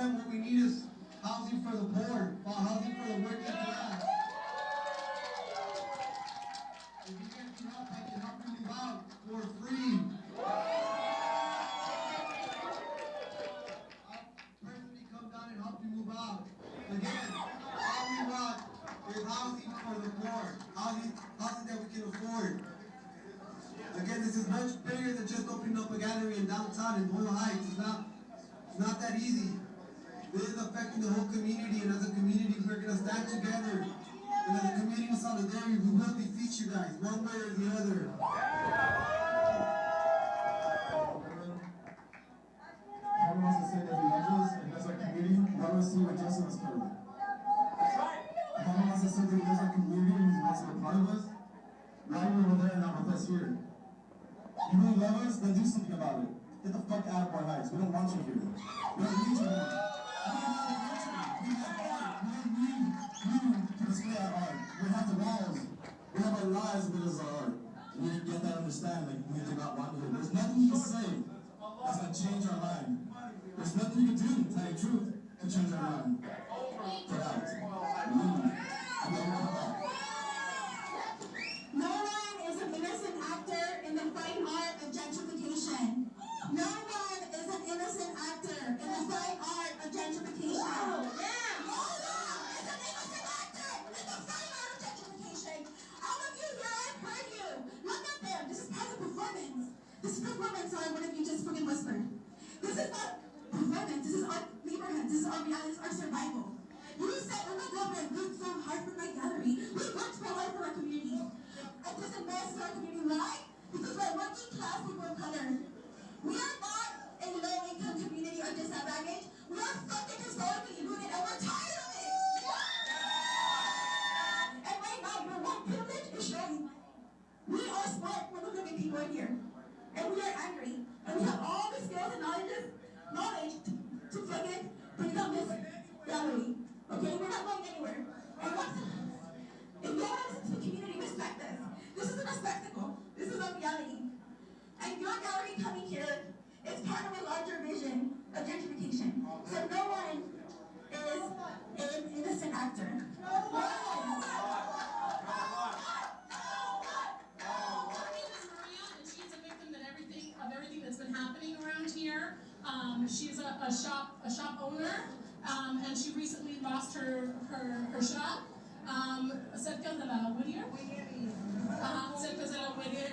What we need is housing for the poor, housing for the working class. If you can't get help, I can help you move out for free. I'll personally come down and help you move out. Again, all we want is housing for the poor, housing that we can afford. Again, this is much bigger than just opening up a gallery in downtown in Boyle Heights. It's not that easy. This is affecting the whole community, and as a community, we're going to stand together. And as a community solidarity, we will defeat you guys, one way or the other. Everyone wants to say that we angels, and as a community, we always see what Justin is for. Everyone wants to say that there's a community who wants to be a part of us. Not even over there and not with us here. You really love us, then do something about it. Get the fuck out of our heights. We don't want you here. We don't need you here. We have the walls. We have our lives with us art. We need to get that understand. Like, we do not want you. There's nothing you can say that's going to change our mind. There's nothing you can do, to tell you the truth, to change our mind. Get out. Leave. And then come back. No one is an innocent actor in the fine art of gentrification. No one is an innocent actor in the fine art of gentrification. No one is an innocent actor in the fine art of gentrification. All of you here, I've heard you. Look at them. This is part of the performance. This is performance, sorry, one of you just fucking whispered. This is not performance. This is our neighborhood. This is our reality. This is our survival. You said, oh my God, I worked so hard for my gallery. We worked so hard for our community. And this is mess for our community. Why? because we're working class people of color. We are not a low-income community or disadvantaged. We are fucking historically rooted, and we're tired of it. And right now, your white privilege is showing. We are smart, good people in here, and we are angry, and we have all the skills and knowledge to fucking become this reality. Okay, we're not going anywhere. And if you want to listen to the community, respect us. This isn't a spectacle. This is a reality. And your gallery coming here is part of a larger vision of gentrification. So no one is an innocent actor. No one. Everything that's been happening around here. She's a shop owner, and she recently lost her shop. Cerca de la Whittier. Cerca de la Whittier.